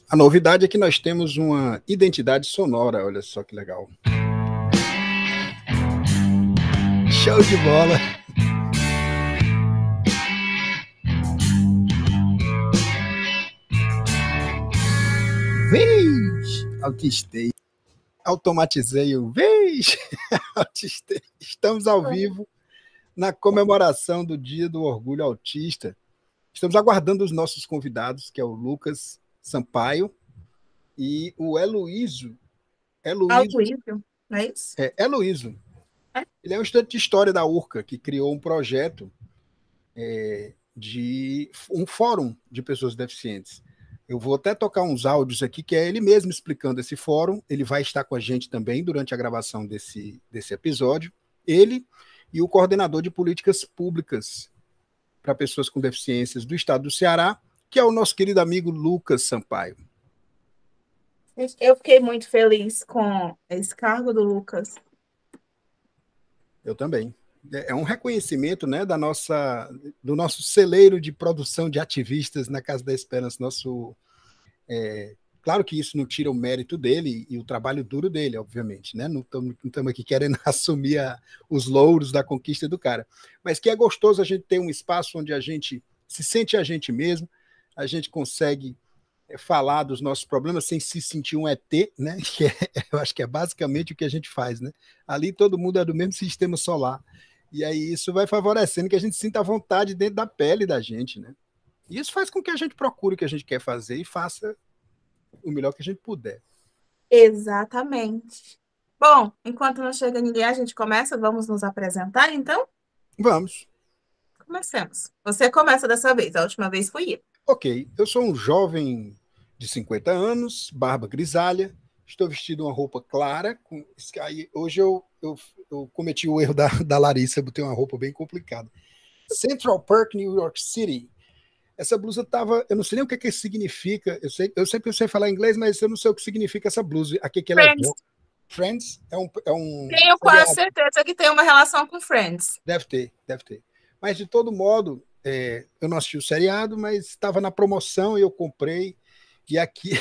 A novidade é que nós temos uma identidade sonora, olha só que legal. Show de bola! Vez! Autistei. Automatizei o vez! Autistei. Estamos ao vivo na comemoração do Dia do Orgulho Autista. Estamos aguardando os nossos convidados, que é o Lucas Sampaio e o Heloísio. Heloísio, não é isso? Heloísio. Ele é um estudante de história da URCA, que criou um projeto de um fórum de pessoas deficientes. Eu vou até tocar uns áudios aqui, que é ele mesmo explicando esse fórum. Ele vai estar com a gente também durante a gravação desse episódio. Ele e o coordenador de políticas públicas para pessoas com deficiências do estado do Ceará, que é o nosso querido amigo Lucas Sampaio. Eu fiquei muito feliz com esse cargo do Lucas. Eu também. É um reconhecimento, né, do nosso celeiro de produção de ativistas na Casa da Esperança. Claro que isso não tira o mérito dele e o trabalho duro dele, obviamente, né? Não estamos aqui querendo assumir os louros da conquista do cara, mas que é gostoso a gente ter um espaço onde a gente se sente a gente mesmo, a gente consegue falar dos nossos problemas sem se sentir um ET, né? Eu acho que é basicamente o que a gente faz, né? Ali todo mundo é do mesmo sistema solar. E aí isso vai favorecendo que a gente sinta a vontade dentro da pele da gente, né? E isso faz com que a gente procure o que a gente quer fazer e faça o melhor que a gente puder. Exatamente. Bom, enquanto não chega ninguém, a gente começa. Vamos nos apresentar, então? Vamos. Comecemos. Você começa dessa vez. A última vez fui eu. Ok, eu sou um jovem de 50 anos, barba grisalha, estou vestido uma roupa clara. Hoje eu cometi o erro da Larissa, botei uma roupa bem complicada. Central Park, New York City. Essa blusa estava, eu não sei nem o que significa, eu sempre sei falar inglês, mas eu não sei o que significa essa blusa. Aqui que ela Friends. Friends é um Tenho quase certeza que tem uma relação com Friends. Deve ter. Mas, de todo modo, eu não assisti o seriado, mas estava na promoção e eu comprei. E aqui,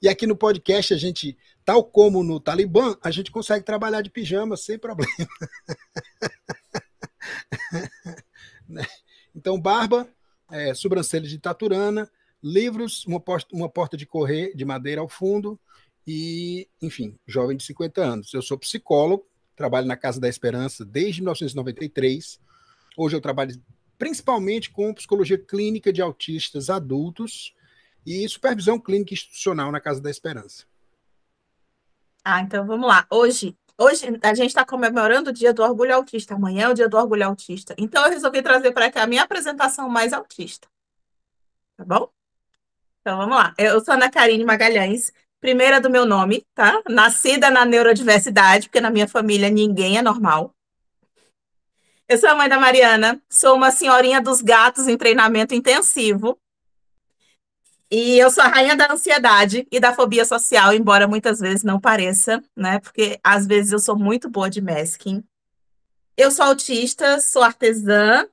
e aqui no podcast, a gente, tal como no Talibã, a gente consegue trabalhar de pijama sem problema. Então, barba, sobrancelha de taturana, livros, uma porta de correr de madeira ao fundo e, enfim, jovem de 50 anos. Eu sou psicólogo, trabalho na Casa da Esperança desde 1993. Hoje eu trabalho principalmente com psicologia clínica de autistas adultos e supervisão clínica institucional na Casa da Esperança. Então vamos lá. Hoje a gente está comemorando o Dia do Orgulho Autista. Amanhã é o Dia do Orgulho Autista. Então eu resolvi trazer para cá a minha apresentação mais autista. Tá bom? Então vamos lá. Eu sou Ana Karine Magalhães, primeira do meu nome, tá? Nascida na neurodiversidade, porque na minha família ninguém é normal. Eu sou a mãe da Mariana, sou uma senhorinha dos gatos em treinamento intensivo. E eu sou a rainha da ansiedade e da fobia social, embora muitas vezes não pareça, né? Porque às vezes eu sou muito boa de masking. Eu sou autista, sou artesã,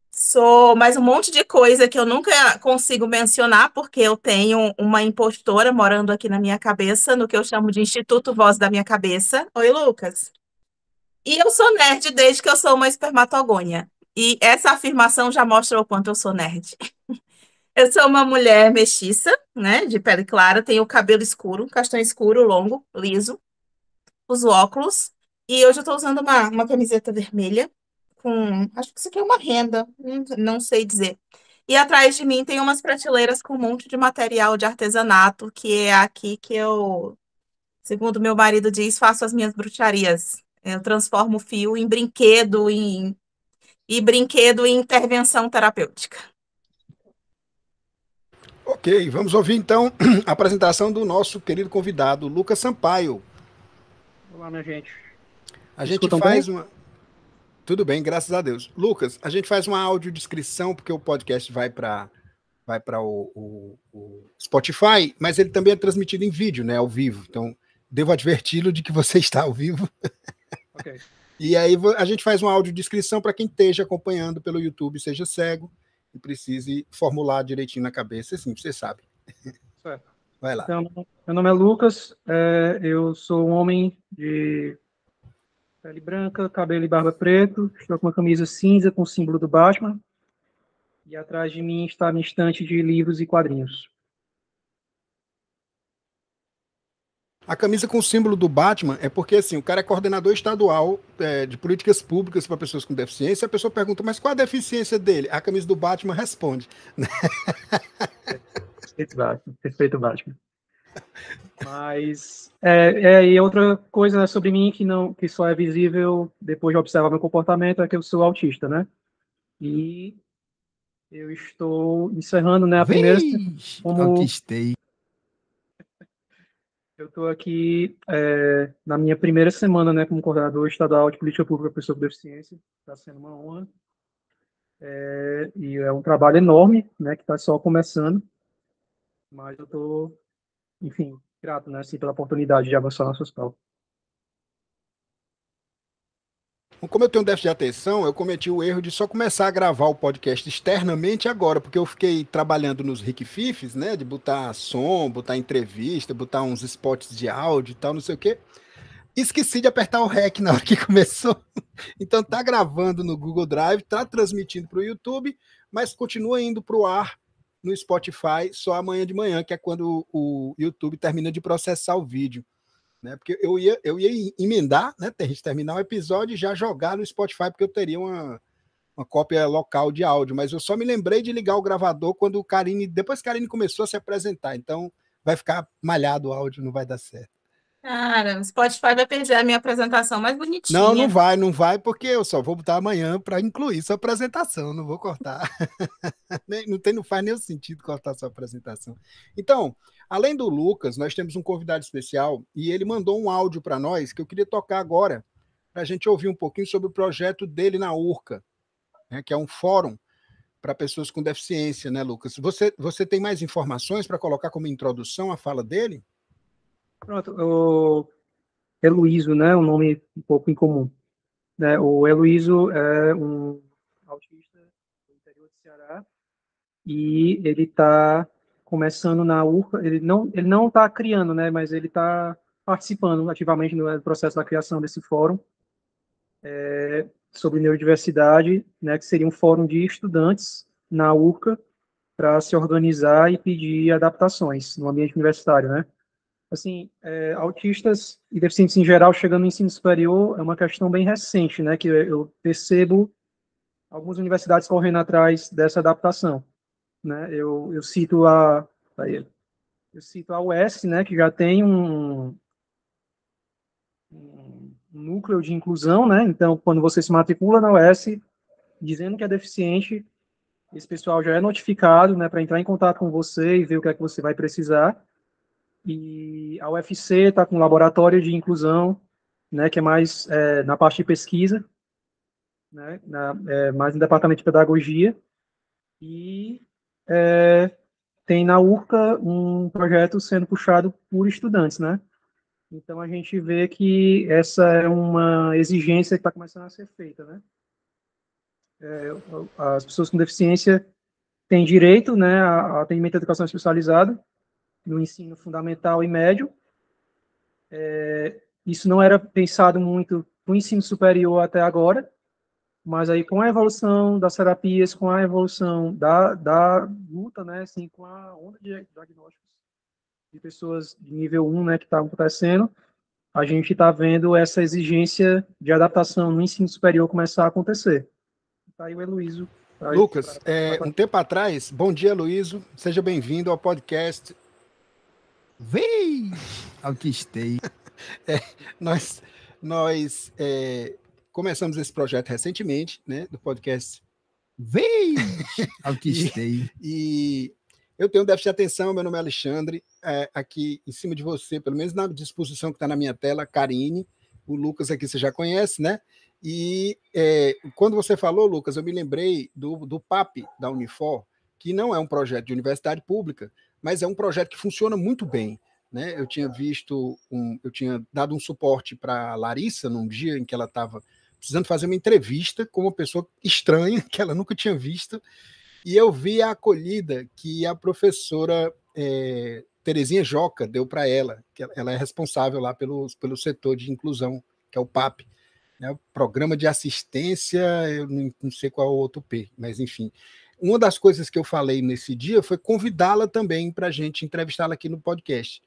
sou mais um monte de coisa que eu nunca consigo mencionar, porque eu tenho uma impostora morando aqui na minha cabeça, no que eu chamo de Instituto Voz da Minha Cabeça. Oi, Lucas. E eu sou nerd desde que eu sou uma espermatogônia. E essa afirmação já mostra o quanto eu sou nerd. Eu sou uma mulher mestiça, né, de pele clara, tenho o cabelo escuro, castanho escuro, longo, liso, uso óculos, e hoje eu estou usando uma camiseta vermelha acho que isso aqui é uma renda, não sei dizer. E atrás de mim tem umas prateleiras com um monte de material de artesanato, que é aqui que eu, segundo meu marido diz, faço as minhas bruxarias. Eu transformo o fio em brinquedo, e brinquedo em intervenção terapêutica. Ok, vamos ouvir então a apresentação do nosso querido convidado, Lucas Sampaio. Olá, minha gente. A gente faz uma... Tudo bem, graças a Deus. Lucas, a gente faz uma audiodescrição, porque o podcast vai para o Spotify, mas ele também é transmitido em vídeo, né, ao vivo. Então, devo adverti-lo de que você está ao vivo. Ok. E aí a gente faz uma audiodescrição para quem esteja acompanhando pelo YouTube, seja cego, e precise formular direitinho na cabeça, assim, você sabe. Certo. Vai lá. Então, meu nome é Lucas, eu sou um homem de pele branca, cabelo e barba preto, estou com uma camisa cinza com o símbolo do Batman, e atrás de mim está a minha estante de livros e quadrinhos. A camisa com o símbolo do Batman é porque, assim, o cara é coordenador estadual de políticas públicas para pessoas com deficiência. A pessoa pergunta, mas qual a deficiência dele? A camisa do Batman responde. Perfeito Batman, perfeito Batman. Mas, e outra coisa, né, sobre mim que só é visível depois de observar meu comportamento é que eu sou autista, né? E eu estou encerrando, né, a primeira como Conquistei. eu estou aqui na minha primeira semana, né, como coordenador estadual de política pública para pessoa com deficiência. Está sendo uma honra. E é um trabalho enorme, né, que está só começando. Mas eu estou, enfim, grato, né, assim, pela oportunidade de avançar nossas pautas. Como eu tenho déficit de atenção, eu cometi o erro de só começar a gravar o podcast externamente agora, porque eu fiquei trabalhando nos Rick-Fifs, né, de botar som, botar entrevista, botar uns spots de áudio e tal, não sei o quê. Esqueci de apertar o REC na hora que começou. Então tá gravando no Google Drive, tá transmitindo para o YouTube, mas continua indo para o ar no Spotify só amanhã de manhã, que é quando o YouTube termina de processar o vídeo. Né? Porque eu ia emendar, né, terminar o episódio e já jogar no Spotify, porque eu teria uma cópia local de áudio, mas eu só me lembrei de ligar o gravador quando o Karine, depois que a Karine começou a se apresentar, então vai ficar malhado o áudio, não vai dar certo. Cara, o Spotify vai perder a minha apresentação mais Não bonitinha. vai, porque eu só vou botar amanhã para incluir sua apresentação, não vou cortar. Não faz nenhum sentido cortar sua apresentação. Então, além do Lucas, nós temos um convidado especial e ele mandou um áudio para nós que eu queria tocar agora, para a gente ouvir um pouquinho sobre o projeto dele na URCA, né, que é um fórum para pessoas com deficiência, né, Lucas? Você tem mais informações para colocar como introdução a fala dele? Pronto, o Heloísio, né, um nome um pouco incomum. Né? O Heloísio é um autista do interior do Ceará e ele está começando na URCA. Ele não está criando, né, mas ele está participando ativamente no processo da criação desse fórum sobre neurodiversidade, né, que seria um fórum de estudantes na URCA para se organizar e pedir adaptações no ambiente universitário, né? Assim, autistas e deficientes em geral chegando no ensino superior é uma questão bem recente, né, que eu percebo algumas universidades correndo atrás dessa adaptação, né? Eu cito a UES, né, que já tem um núcleo de inclusão, né? Então, quando você se matricula na UES, dizendo que é deficiente, esse pessoal já é notificado, né, para entrar em contato com você e ver o que é que você vai precisar. E a UFC está com um laboratório de inclusão, né, que é mais na parte de pesquisa, né, mais no departamento de pedagogia. E tem na URCA um projeto sendo puxado por estudantes, né? Então a gente vê que essa é uma exigência que está começando a ser feita, né? As pessoas com deficiência têm direito, né, a atendimento à educação especializada no ensino fundamental e médio. Isso não era pensado muito no ensino superior até agora, mas aí com a evolução das terapias, com a evolução da luta, né, assim, com a onda de diagnósticos de pessoas de nível 1, né, que está acontecendo, a gente está vendo essa exigência de adaptação no ensino superior começar a acontecer. Está aí o Heloísio. Lucas, um tempo atrás, bom dia, Luísio, seja bem-vindo ao podcast. Vem! Autistei. Nós começamos esse projeto recentemente, né, do podcast. Vem! Autistei. E eu tenho déficit de atenção, meu nome é Alexandre, aqui em cima de você, pelo menos na disposição que está na minha tela, Karine, o Lucas aqui você já conhece, né? E quando você falou, Lucas, eu me lembrei do PAP da Unifor, que não é um projeto de universidade pública, mas é um projeto que funciona muito bem. Né? Eu tinha eu tinha dado um suporte para a Larissa num dia em que ela estava precisando fazer uma entrevista com uma pessoa estranha, que ela nunca tinha visto, e eu vi a acolhida que a professora Terezinha Joca deu para ela, que ela é responsável lá pelo setor de inclusão, que é o PAP, né, o Programa de Assistência, eu não sei qual é o outro P, mas enfim. Uma das coisas que eu falei nesse dia foi convidá-la também para a gente entrevistá-la aqui no podcast.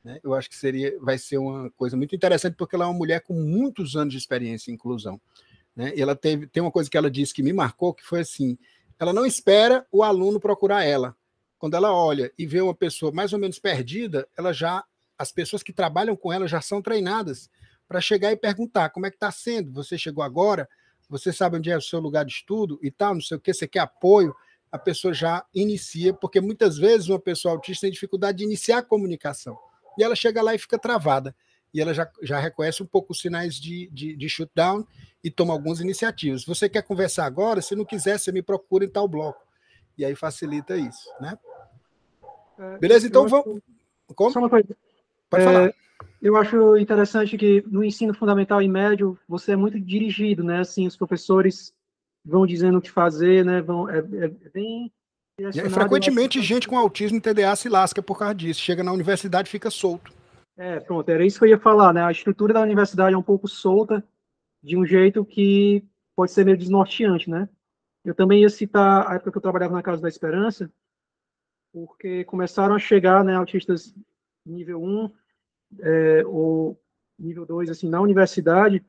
Né? Eu acho que vai ser uma coisa muito interessante, porque ela é uma mulher com muitos anos de experiência em inclusão. Né? E ela tem uma coisa que ela disse que me marcou, que foi assim, ela não espera o aluno procurar ela. Quando ela olha e vê uma pessoa mais ou menos perdida, as pessoas que trabalham com ela já são treinadas para chegar e perguntar como é que está sendo, você chegou agora, você sabe onde é o seu lugar de estudo e tal, não sei o que, você quer apoio, a pessoa já inicia, porque muitas vezes uma pessoa autista tem dificuldade de iniciar a comunicação, e ela chega lá e fica travada, e ela já reconhece um pouco os sinais de shutdown e toma algumas iniciativas. Você quer conversar agora? Se não quiser, você me procura em tal bloco. E aí facilita isso, né? Beleza? Então vamos... Como? Só uma coisa. Pode falar. Eu acho interessante que no ensino fundamental e médio você é muito dirigido, né? Assim, os professores vão dizendo o que fazer, né? É bem direcionado. Frequentemente gente com autismo e TDA se lasca por causa disso. Chega na universidade e fica solto. Pronto, era isso que eu ia falar, né? A estrutura da universidade é um pouco solta, de um jeito que pode ser meio desnorteante, né? Eu também ia citar a época que eu trabalhava na Casa da Esperança, porque começaram a chegar, né, autistas nível 1, ou nível 2, assim, na universidade,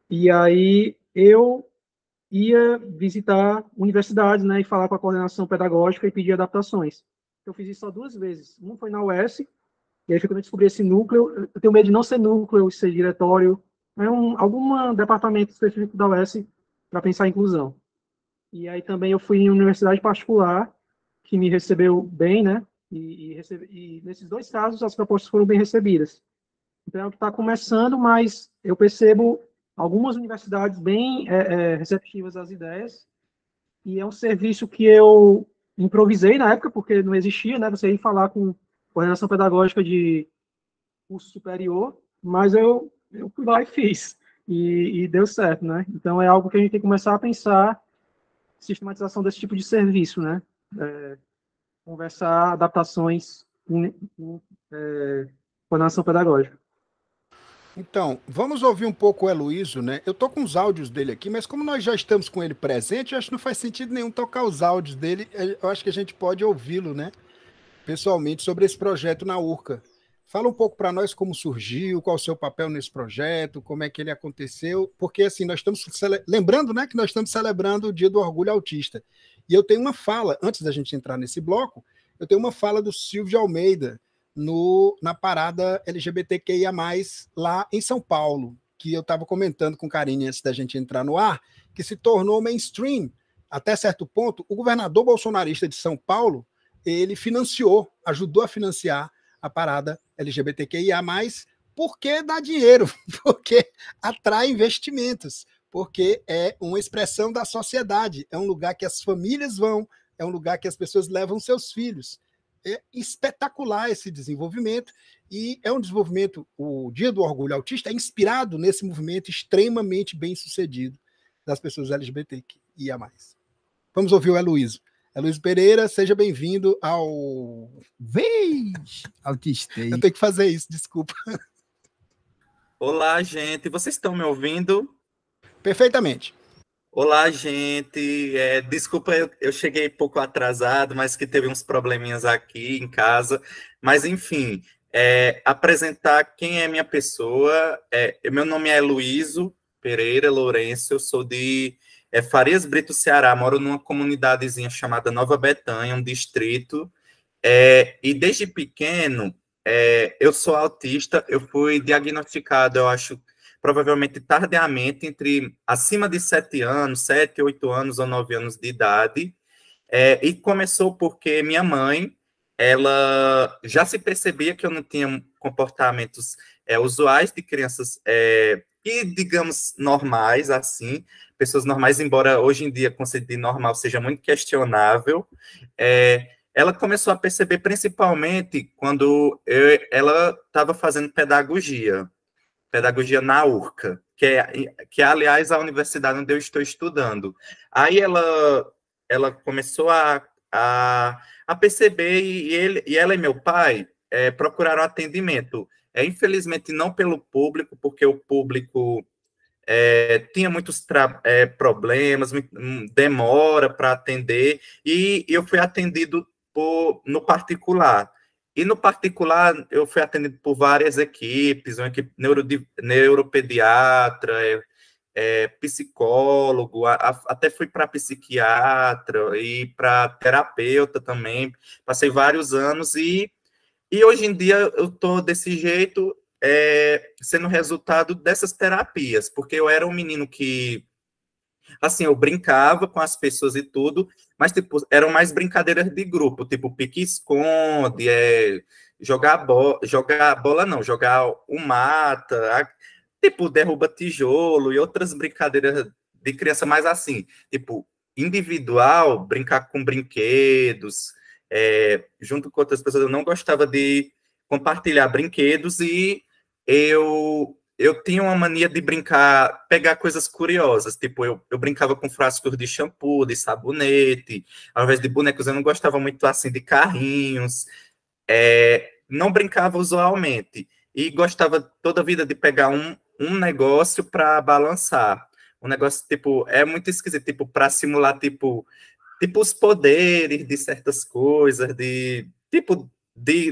e aí eu ia visitar universidades, né, e falar com a coordenação pedagógica e pedir adaptações. Eu fiz isso só 2 vezes. Uma foi na UES, e aí quando eu descobri esse núcleo, eu tenho medo de não ser núcleo, ser diretório, algum departamento específico da UES para pensar em inclusão. E aí também eu fui em universidade particular, que me recebeu bem, né, e nesses 2 casos as propostas foram bem recebidas. Então, é o que está começando, mas eu percebo algumas universidades bem receptivas às ideias, e é um serviço que eu improvisei na época, porque não existia, né? Você ia falar com coordenação pedagógica de curso superior, mas eu fui lá e fiz, e deu certo, né? Então, é algo que a gente tem que começar a pensar, sistematização desse tipo de serviço, né? Conversar adaptações com coordenação pedagógica. Então, vamos ouvir um pouco o Heloísio, né? Eu tô com os áudios dele aqui, mas como nós já estamos com ele presente, eu acho que não faz sentido nenhum tocar os áudios dele. Eu acho que a gente pode ouvi-lo, né? Pessoalmente, sobre esse projeto na URCA. Fala um pouco para nós como surgiu, qual o seu papel nesse projeto, como é que ele aconteceu, porque assim, nós estamos lembrando, né, que nós estamos celebrando o Dia do Orgulho Autista. E eu tenho uma fala, antes da gente entrar nesse bloco, eu tenho uma fala do Silvio Almeida, na parada LGBTQIA+, lá em São Paulo, que eu estava comentando com Karine antes da gente entrar no ar, que se tornou mainstream. Até certo ponto, o governador bolsonarista de São Paulo, ele ajudou a financiar a parada LGBTQIA+, porque dá dinheiro, porque atrai investimentos, porque é uma expressão da sociedade, é um lugar que as famílias vão, é um lugar que as pessoas levam seus filhos. É espetacular esse desenvolvimento, e é um desenvolvimento, o Dia do Orgulho Autista é inspirado nesse movimento extremamente bem sucedido das pessoas LGBTQIA+. Vamos ouvir o Heloísio. Heloísio Pereira, seja bem-vindo ao... Autistei. Eu tenho que fazer isso, desculpa. Olá, gente. Vocês estão me ouvindo? Perfeitamente. Olá, gente. Desculpa, eu cheguei um pouco atrasado, mas que teve uns probleminhas aqui em casa. Mas, enfim, apresentar quem é minha pessoa. Meu nome é Heloísio Pereira Lourenço, eu sou de Farias Brito, Ceará. Moro numa comunidadezinha chamada Nova Betânia, um distrito. E desde pequeno, eu sou autista. Eu fui diagnosticado, eu acho, provavelmente tardiamente, acima de 7 anos, 7, 8 anos ou 9 anos de idade. E começou porque minha mãe, ela já se percebia que eu não tinha comportamentos usuais de crianças e, digamos, normais, assim, pessoas normais, embora hoje em dia o conceito de normal seja muito questionável. Ela começou a perceber principalmente quando ela estava fazendo pedagogia na URCA, que é, aliás, a universidade onde eu estou estudando. Aí ela começou a a perceber, e ela e meu pai procuraram atendimento. Infelizmente, não pelo público, porque o público tinha muitos problemas, demora para atender, e eu fui atendido no particular. E no particular, eu fui atendido por várias equipes, uma equipe neuropediatra, psicólogo, até fui para psiquiatra e para terapeuta também. Passei vários anos e hoje em dia eu estou desse jeito, sendo resultado dessas terapias, porque eu era um menino que, assim, eu brincava com as pessoas e tudo, mas, tipo, eram mais brincadeiras de grupo, tipo, pique-esconde, jogar bola não, jogar o mata, tipo, derruba tijolo e outras brincadeiras de criança mais assim, tipo, individual, brincar com brinquedos, junto com outras pessoas. Eu não gostava de compartilhar brinquedos e eu tinha uma mania de brincar, pegar coisas curiosas, tipo, eu brincava com frascos de shampoo, de sabonete, ao invés de bonecos, eu não gostava muito, assim, de carrinhos, não brincava usualmente, e gostava toda a vida de pegar um negócio para balançar, um negócio, tipo, é muito esquisito, tipo, para simular, tipo os poderes de certas coisas,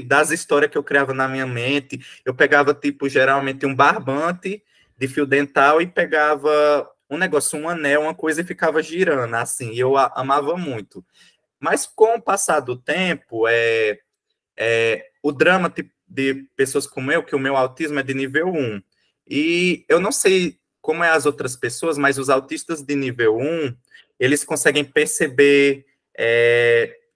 das histórias que eu criava na minha mente. Eu pegava, tipo, geralmente um barbante de fio dental e pegava um negócio, um anel, uma coisa e ficava girando, assim, e eu amava muito. Mas com o passar do tempo, o drama de pessoas como eu, que o meu autismo é de nível 1, e eu não sei como é as outras pessoas, mas os autistas de nível 1, eles conseguem perceber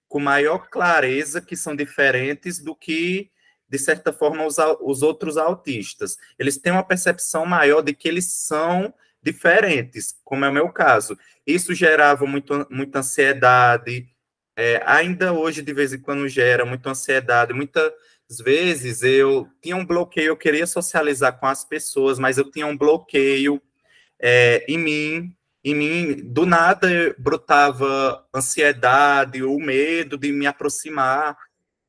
com maior clareza que são diferentes do que, de certa forma, os outros autistas. Eles têm uma percepção maior de que eles são diferentes, como é o meu caso. Isso gerava muita ansiedade, ainda hoje, de vez em quando, gera muita ansiedade. Muitas vezes eu tinha um bloqueio, eu queria socializar com as pessoas, mas eu tinha um bloqueio em mim, do nada brotava ansiedade, o medo de me aproximar,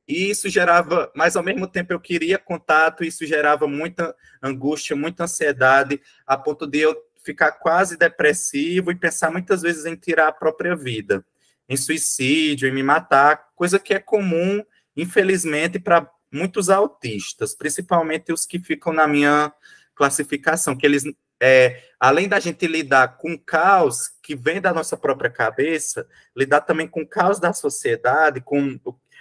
e isso gerava, mas ao mesmo tempo eu queria contato, isso gerava muita angústia, muita ansiedade, a ponto de eu ficar quase depressivo e pensar muitas vezes em tirar a própria vida, em suicídio, em me matar, coisa que é comum, infelizmente, para muitos autistas, principalmente os que ficam na minha classificação, que eles, além da gente lidar com o caos que vem da nossa própria cabeça, lidar também com o caos da sociedade, com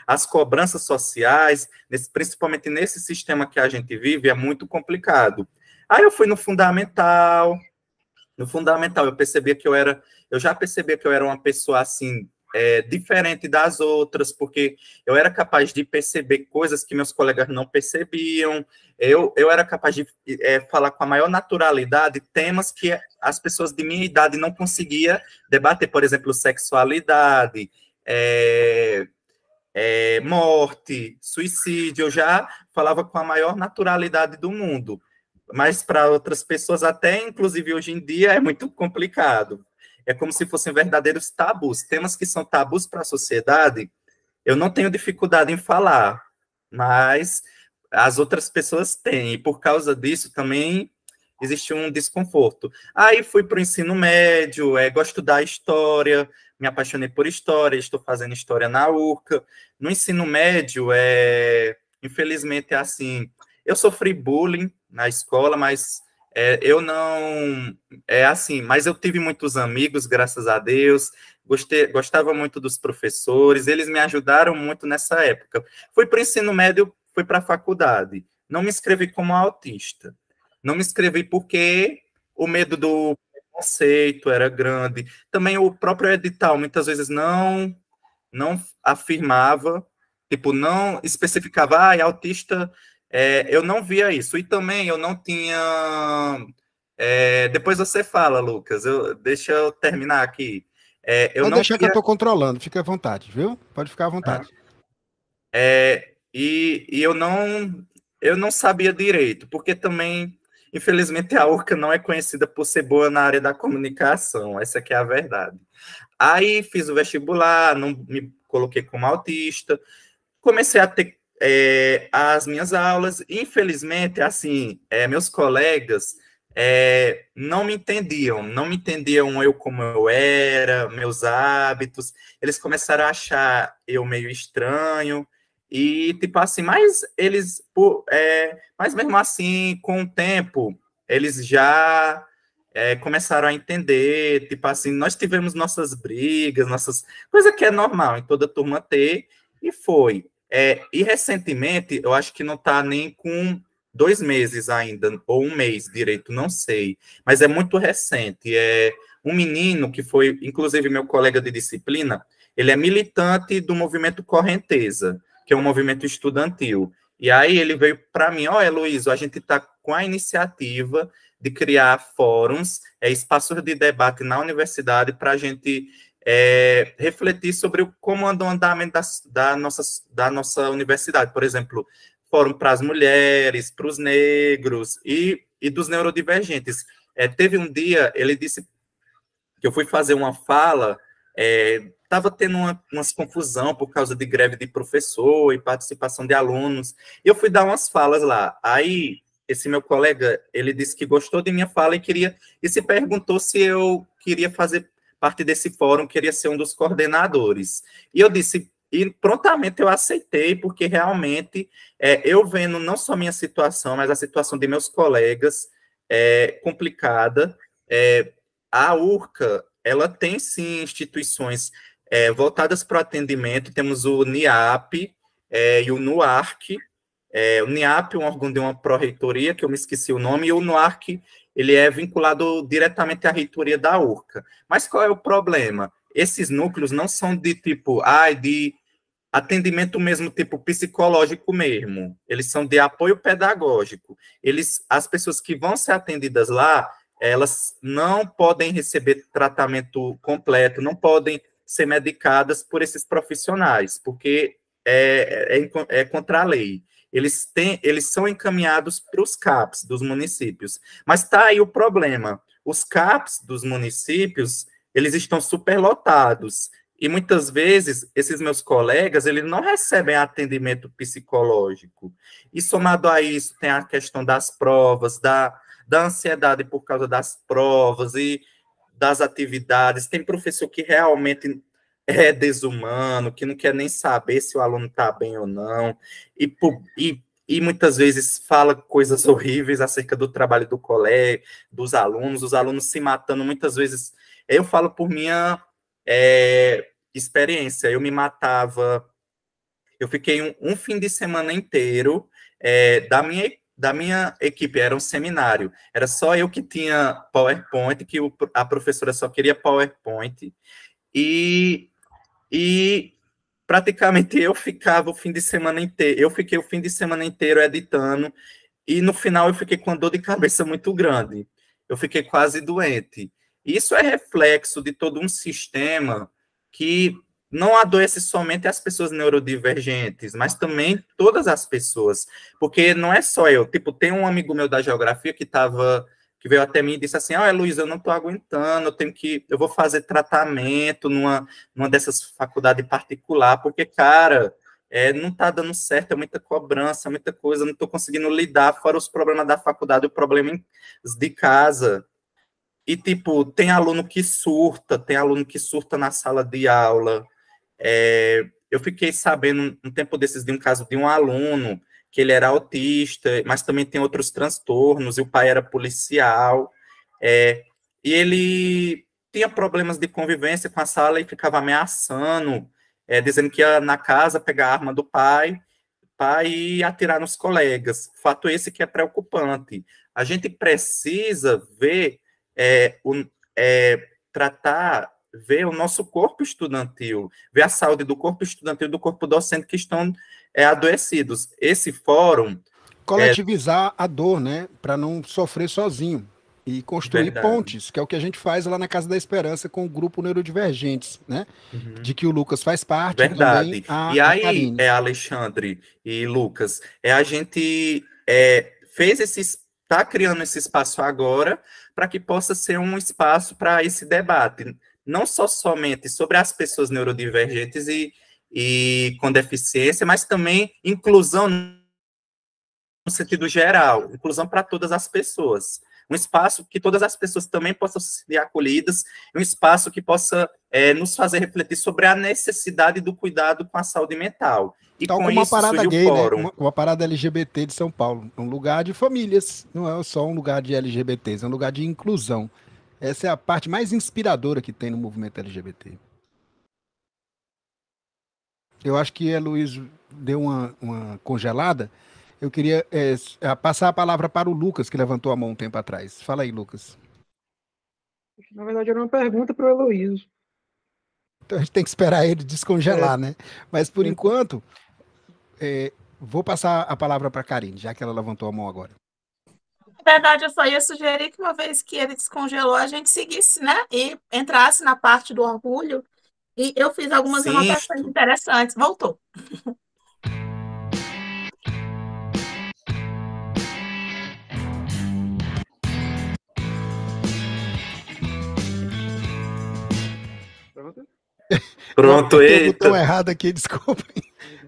as cobranças sociais, principalmente nesse sistema que a gente vive, é muito complicado. Aí eu fui no fundamental eu percebia que eu já percebia que eu era uma pessoa assim, diferente das outras, porque eu era capaz de perceber coisas que meus colegas não percebiam, eu era capaz de falar com a maior naturalidade temas que as pessoas de minha idade não conseguiam debater, por exemplo, sexualidade, morte, suicídio, eu já falava com a maior naturalidade do mundo, mas para outras pessoas, até inclusive hoje em dia, é muito complicado. É como se fossem verdadeiros tabus. Temas que são tabus para a sociedade, eu não tenho dificuldade em falar, mas as outras pessoas têm, e por causa disso também existe um desconforto. Aí fui para o ensino médio, gosto da história, me apaixonei por história, estou fazendo história na URCA. No ensino médio, infelizmente, é assim, eu sofri bullying na escola, mas eu não... É assim, mas eu tive muitos amigos, graças a Deus, gostava muito dos professores, eles me ajudaram muito nessa época. Fui para o ensino médio, fui para a faculdade. Não me inscrevi como autista. Não me inscrevi porque o medo do preconceito era grande. Também o próprio edital, muitas vezes, não afirmava, tipo, não especificava, é autista, eu não via isso. E também eu não tinha... depois você fala, Lucas, deixa eu terminar aqui. Eu Pode não deixar que eu via... estou controlando, fica à vontade, viu? Pode ficar à vontade. E eu não sabia direito, porque também, infelizmente, a URCA não é conhecida por ser boa na área da comunicação, essa que é a verdade. Aí fiz o vestibular, não me coloquei como autista, comecei a ter as minhas aulas, infelizmente, assim, meus colegas não me entendiam eu como eu era, meus hábitos, eles começaram a achar eu meio estranho, e, tipo assim, mas mesmo assim, com o tempo, eles já começaram a entender, tipo assim, nós tivemos nossas brigas, coisa que é normal em toda turma ter, e foi. E recentemente, eu acho que não está nem com 2 meses ainda, ou um mês direito, não sei, mas é muito recente. É um menino que foi, inclusive, meu colega de disciplina, ele é militante do movimento Correnteza, que é um movimento estudantil. E aí ele veio para mim, olha, Luiz, a gente está com a iniciativa de criar fóruns, espaços de debate na universidade para a gente refletir sobre como anda o andamento da nossa universidade. Por exemplo, fórum para as mulheres, para os negros e dos neurodivergentes. Teve um dia, ele disse que eu fui fazer uma fala, estava tendo umas confusão por causa de greve de professor e participação de alunos, e eu fui dar umas falas lá. Aí, esse meu colega, ele disse que gostou de minha fala e se perguntou se eu queria fazer parte desse fórum, queria ser um dos coordenadores. E eu disse, e prontamente eu aceitei, porque realmente eu vendo não só minha situação, mas a situação de meus colegas complicada. A URCA, ela tem sim instituições voltadas para o atendimento, temos o NIAP e o NUARC. O NIAP é um órgão de uma pró-reitoria, que eu me esqueci o nome, e o NUARC, ele é vinculado diretamente à reitoria da URCA. Mas qual é o problema? Esses núcleos não são de tipo, de atendimento mesmo, tipo psicológico mesmo. Eles são de apoio pedagógico. As pessoas que vão ser atendidas lá, elas não podem receber tratamento completo, não podem ser medicadas por esses profissionais, porque é contra a lei. Eles são encaminhados para os CAPs dos municípios. Mas está aí o problema. Os CAPs dos municípios, eles estão superlotados. E muitas vezes, esses meus colegas, eles não recebem atendimento psicológico. E somado a isso, tem a questão das provas, da ansiedade por causa das provas e das atividades. Tem professor que realmente é desumano, que não quer nem saber se o aluno está bem ou não, e muitas vezes fala coisas horríveis acerca do trabalho do colega, dos alunos, os alunos se matando, muitas vezes. Eu falo por minha experiência, eu me matava, eu fiquei um fim de semana inteiro da minha equipe, era um seminário, era só eu que tinha PowerPoint, que a professora só queria PowerPoint, e praticamente eu ficava o fim de semana inteiro, eu fiquei o fim de semana inteiro editando, e no final eu fiquei com uma dor de cabeça muito grande, eu fiquei quase doente. Isso é reflexo de todo um sistema que não adoece somente as pessoas neurodivergentes, mas também todas as pessoas, porque não é só eu, tipo, tem um amigo meu da geografia que veio até mim e disse assim, Luiz, eu não estou aguentando, eu vou fazer tratamento numa dessas faculdades particular, porque, cara, não está dando certo, é muita cobrança, muita coisa, não estou conseguindo lidar, fora os problemas da faculdade, o problema de casa. E, tipo, tem aluno que surta na sala de aula. Eu fiquei sabendo um tempo desses de um caso de um aluno que ele era autista, mas também tem outros transtornos, e o pai era policial, e ele tinha problemas de convivência com a sala e ficava ameaçando, dizendo que ia na casa pegar a arma do pai e atirar nos colegas. Fato esse que é preocupante. A gente precisa ver, ver o nosso corpo estudantil, ver a saúde do corpo estudantil e do corpo docente que estão adoecidos. Esse fórum... Coletivizar a dor, né? Para não sofrer sozinho. E construir pontes, que é o que a gente faz lá na Casa da Esperança com o grupo Neurodivergentes, né? Uhum. De que o Lucas faz parte. Verdade. Também e aí, Alexandre e Lucas, a gente está criando esse espaço agora para que possa ser um espaço para esse debate, não somente sobre as pessoas neurodivergentes e com deficiência, mas também inclusão no sentido geral, inclusão para todas as pessoas. Um espaço que todas as pessoas também possam ser acolhidas, um espaço que possa nos fazer refletir sobre a necessidade do cuidado com a saúde mental. E Tal com como uma isso parada surgiu o gay, né? fórum. Uma parada LGBT de São Paulo. Um lugar de famílias, não é só um lugar de LGBTs, é um lugar de inclusão. Essa é a parte mais inspiradora que tem no movimento LGBT. Eu acho que a Luiz deu uma congelada. Eu queria passar a palavra para o Lucas, que levantou a mão um tempo atrás. Fala aí, Lucas. Na verdade, era uma pergunta para o Heloísio. Então a gente tem que esperar ele descongelar, né? Mas por enquanto, vou passar a palavra para a Karine, já que ela levantou a mão agora. Na verdade, eu só ia sugerir que uma vez que ele descongelou, a gente seguisse, né? E entrasse na parte do orgulho. E eu fiz algumas Sim, anotações interessantes. Voltou. pronto, Eu apertei o botão eita. errado aqui, desculpa.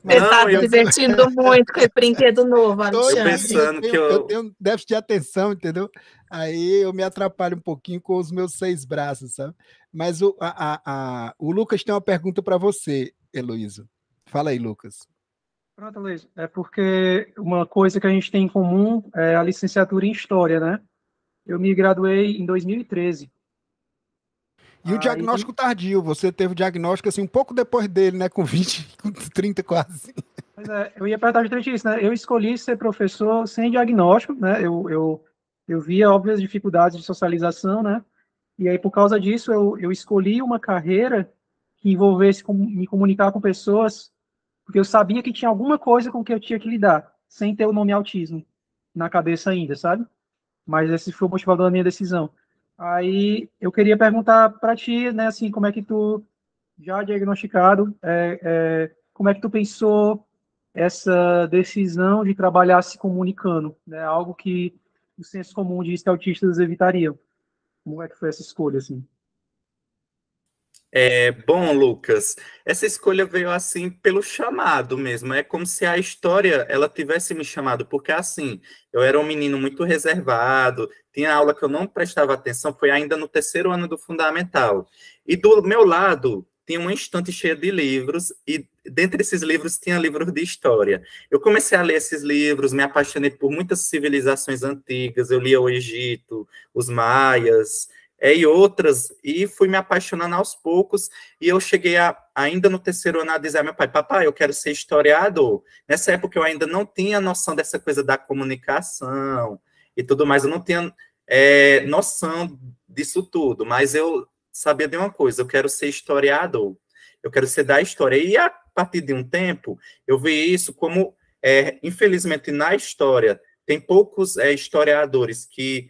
Você está Não, se divertindo muito com esse brinquedo novo, Tô, Alexandre. pensando que eu tenho um déficit de atenção, entendeu? Aí eu me atrapalho um pouquinho com os meus 6 braços, sabe? Mas o Lucas tem uma pergunta para você, Heloísa. Fala aí, Lucas. Pronto, Luiz. É porque uma coisa que a gente tem em comum é a licenciatura em História, né? Eu me graduei em 2013. E o diagnóstico tardio, você teve o diagnóstico assim um pouco depois dele, né? Com 20, com 30 quase. Pois é, eu ia perguntar justamente isso, né? Eu escolhi ser professor sem diagnóstico, né? Eu via óbvias dificuldades de socialização, né? E aí, por causa disso, eu escolhi uma carreira que envolvesse me comunicar com pessoas, porque eu sabia que tinha alguma coisa com que eu tinha que lidar, sem ter o nome autismo na cabeça ainda, sabe? Mas esse foi o motivador da minha decisão. Aí, eu queria perguntar para ti, né? Assim, como é que tu, já diagnosticado, como é que tu pensou essa decisão de trabalhar se comunicando, né? Algo que o senso comum diz que autistas evitariam. Como é que foi essa escolha, assim? Bom, Lucas, essa escolha veio assim pelo chamado mesmo. É como se a história ela tivesse me chamado, porque assim, eu era um menino muito reservado, tinha aula que eu não prestava atenção, foi ainda no terceiro ano do fundamental. E do meu lado tinha uma estante cheia de livros, e dentre esses livros tinha livros de história. Eu comecei a ler esses livros, me apaixonei por muitas civilizações antigas, eu lia o Egito, os maias, e outras, e fui me apaixonando aos poucos, e eu cheguei ainda no terceiro ano a dizer ao meu pai, papai, eu quero ser historiador. Nessa época eu ainda não tinha noção dessa coisa da comunicação e tudo mais, eu não tinha noção disso tudo, mas eu sabia de uma coisa, eu quero ser historiador, eu quero ser da história. E a partir de um tempo, eu vi isso como, infelizmente, na história, tem poucos historiadores que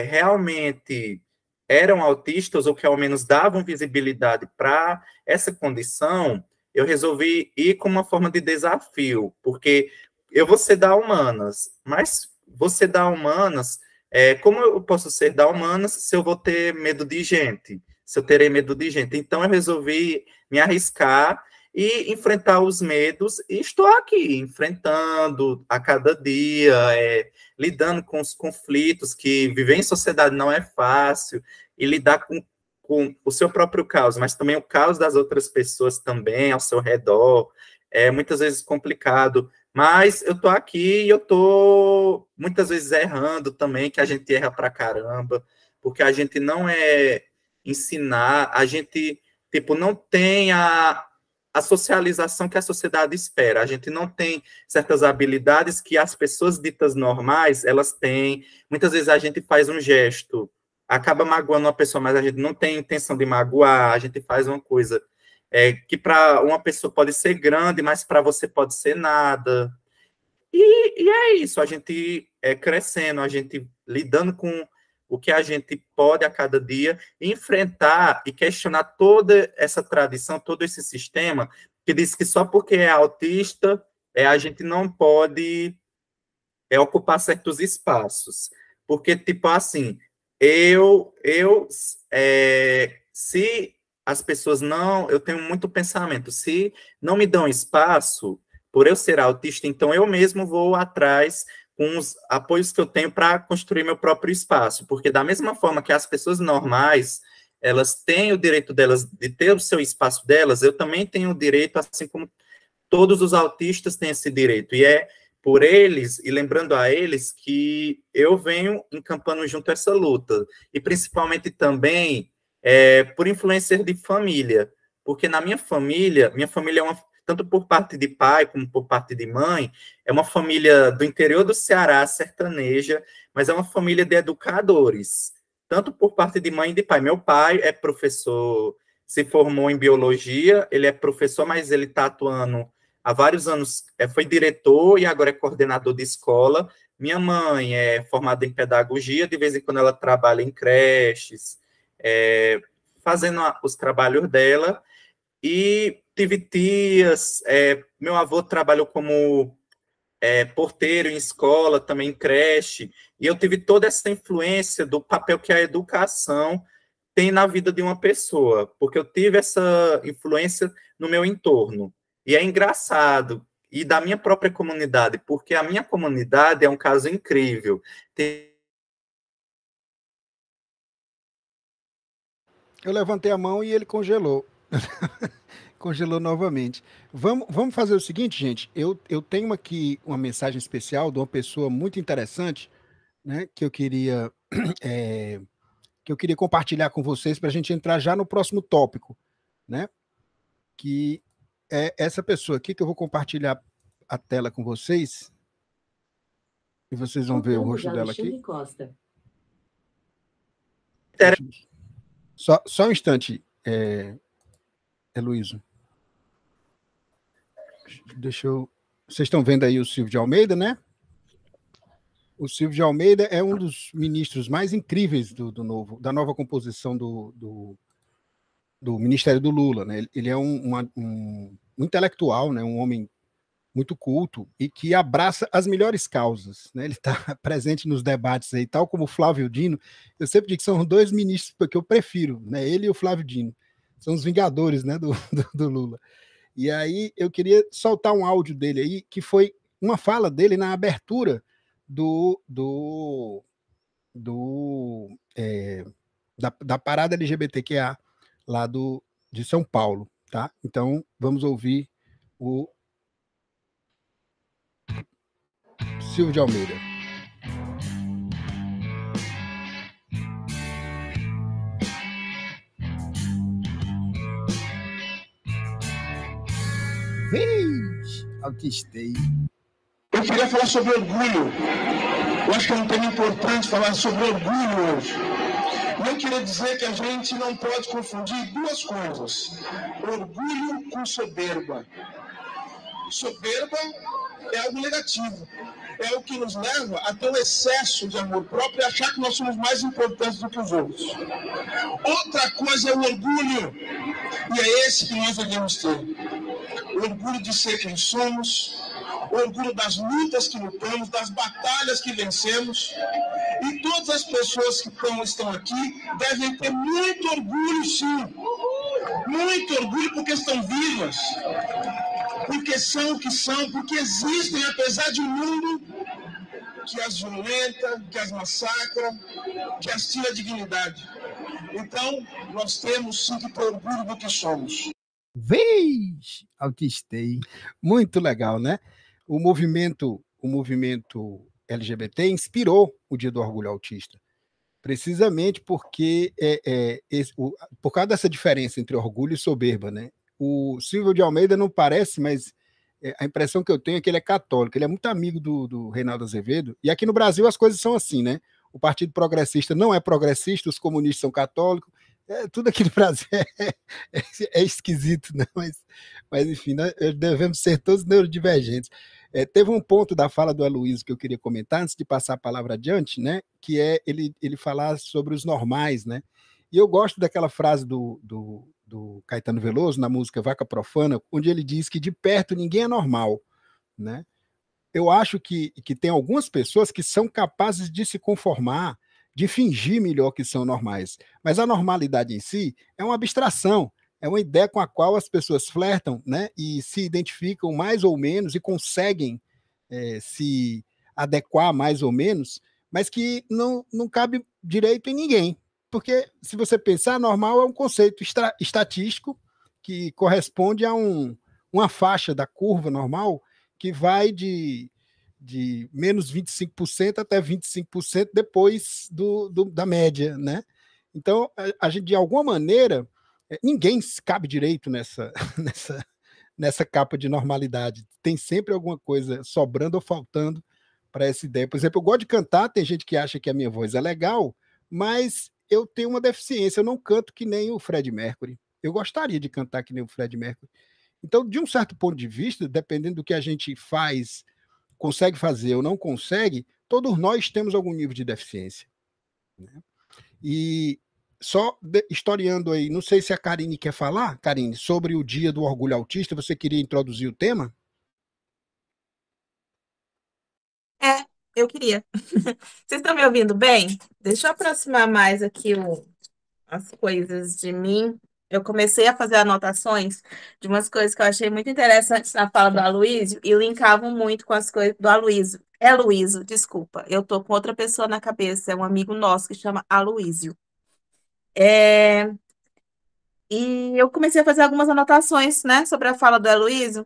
realmente eram autistas ou que ao menos davam visibilidade para essa condição, eu resolvi ir com uma forma de desafio, porque eu vou ser da humanas, mas você da humanas, como eu posso ser da humanas se eu vou ter medo de gente? Se eu terei medo de gente? Então eu resolvi me arriscar e enfrentar os medos, e estou aqui, enfrentando a cada dia, lidando com os conflitos, que viver em sociedade não é fácil, e lidar com o seu próprio caos, mas também o caos das outras pessoas também ao seu redor, é muitas vezes complicado, mas eu tô aqui e eu tô muitas vezes errando também, que a gente erra pra caramba, porque a gente não ensinar, a gente, tipo, não tem a socialização que a sociedade espera. A gente não tem certas habilidades que as pessoas ditas normais, elas têm. Muitas vezes a gente faz um gesto, acaba magoando uma pessoa, mas a gente não tem intenção de magoar, a gente faz uma coisa que para uma pessoa pode ser grande, mas para você pode ser nada. E é isso, a gente crescendo, a gente lidando com o que a gente pode a cada dia, enfrentar e questionar toda essa tradição, todo esse sistema, que diz que só porque é autista, a gente não pode ocupar certos espaços. Porque, tipo assim, se as pessoas não... Eu tenho muito pensamento, se não me dão espaço, por eu ser autista, então eu mesmo vou atrás com os apoios que eu tenho para construir meu próprio espaço, porque da mesma forma que as pessoas normais, elas têm o direito delas de ter o seu espaço delas, eu também tenho o direito, assim como todos os autistas têm esse direito, e é por eles, e lembrando a eles, que eu venho encampando junto essa luta, e principalmente também por influência de família, porque na minha família é uma, tanto por parte de pai como por parte de mãe, é uma família do interior do Ceará, sertaneja, mas é uma família de educadores, tanto por parte de mãe e de pai. Meu pai é professor, se formou em biologia, ele é professor, mas ele está atuando há vários anos, foi diretor e agora é coordenador de escola. Minha mãe é formada em pedagogia, de vez em quando ela trabalha em creches, fazendo os trabalhos dela, e tive tias, meu avô trabalhou como porteiro em escola, também em creche, e eu tive toda essa influência do papel que a educação tem na vida de uma pessoa, porque eu tive essa influência no meu entorno. E é engraçado, e da minha própria comunidade, porque a minha comunidade é um caso incrível. Eu levantei a mão e ele congelou. Congelou novamente. Vamos fazer o seguinte, gente. Eu tenho aqui uma mensagem especial de uma pessoa muito interessante, né, que eu queria compartilhar com vocês para a gente entrar já no próximo tópico, né? Que é essa pessoa aqui, que eu vou compartilhar a tela com vocês. E vocês vão ver o rosto dela aqui. Costa. Só um instante, Heloísa. Deixa eu... Vocês estão vendo aí o Silvio de Almeida, né? O Silvio de Almeida é um dos ministros mais incríveis da nova composição do Ministério do Lula, né? Ele é um intelectual, né? Um homem muito culto e que abraça as melhores causas, né? Ele está presente nos debates aí, tal como o Flávio Dino. Eu sempre digo que são dois ministros que eu prefiro, né? Ele e o Flávio Dino. São os vingadores, né? do Lula. E aí eu queria soltar um áudio dele aí, que foi uma fala dele na abertura da parada LGBTQA lá de São Paulo, tá? Então, vamos ouvir o Silvio de Almeida. Vez, autistei. Eu queria falar sobre orgulho. Eu acho que é um tema importante falar sobre orgulho hoje. E eu queria dizer que a gente não pode confundir duas coisas: orgulho com soberba. Soberba é algo negativo. É o que nos leva a ter um excesso de amor próprio e achar que nós somos mais importantes do que os outros. Outra coisa é o orgulho. E é esse que nós devemos ter. O orgulho de ser quem somos, o orgulho das lutas que lutamos, das batalhas que vencemos. E todas as pessoas que estão aqui devem ter muito orgulho, sim. Muito orgulho porque estão vivas. Porque são o que são, porque existem, apesar de um mundo que as violenta, que as massacra, que as tira a dignidade. Então, nós temos sim que ter orgulho do que somos. Vez, autistei. Muito legal, né? O movimento LGBT inspirou o Dia do Orgulho Autista, precisamente porque por causa dessa diferença entre orgulho e soberba, né? O Silvio de Almeida não parece, mas a impressão que eu tenho é que ele é católico, ele é muito amigo do Reinaldo Azevedo, e aqui no Brasil as coisas são assim, né? O Partido Progressista não é progressista, os comunistas são católicos, tudo aqui no Brasil é esquisito, né? Mas enfim, nós devemos ser todos neurodivergentes. Teve um ponto da fala do Aloysio que eu queria comentar, antes de passar a palavra adiante, né? Que é ele falar sobre os normais, né? E eu gosto daquela frase do Caetano Veloso, na música Vaca Profana, onde ele diz que de perto ninguém é normal, né? Eu acho que tem algumas pessoas que são capazes de se conformar, de fingir melhor que são normais, mas a normalidade em si é uma abstração. é uma ideia com a qual as pessoas flertam, né? E se identificam mais ou menos e conseguem se adequar mais ou menos, mas que não cabe direito em ninguém. Porque, se você pensar, normal é um conceito estatístico que corresponde a uma faixa da curva normal que vai de menos 25% até 25% depois da média, né? Então, a gente, de alguma maneira, ninguém cabe direito nessa capa de normalidade. Tem sempre alguma coisa sobrando ou faltando para essa ideia. Por exemplo, eu gosto de cantar, tem gente que acha que a minha voz é legal, mas eu tenho uma deficiência, eu não canto que nem o Fred Mercury. Eu gostaria de cantar que nem o Fred Mercury. Então, de um certo ponto de vista, dependendo do que a gente faz, consegue fazer ou não consegue, todos nós temos algum nível de deficiência, né? E só historiando aí, não sei se a Karine quer falar, Karine, sobre o Dia do Orgulho Autista, você queria introduzir o tema? Eu queria. Vocês estão me ouvindo bem? Deixa eu aproximar mais aqui as coisas de mim. Eu comecei a fazer anotações de umas coisas que eu achei muito interessantes na fala do Aloysio e linkavam muito com as coisas do Aloysio. É Luísio, desculpa. Eu tô com outra pessoa na cabeça, é um amigo nosso que chama Aloysio. E eu comecei a fazer algumas anotações, né, sobre a fala do Aloysio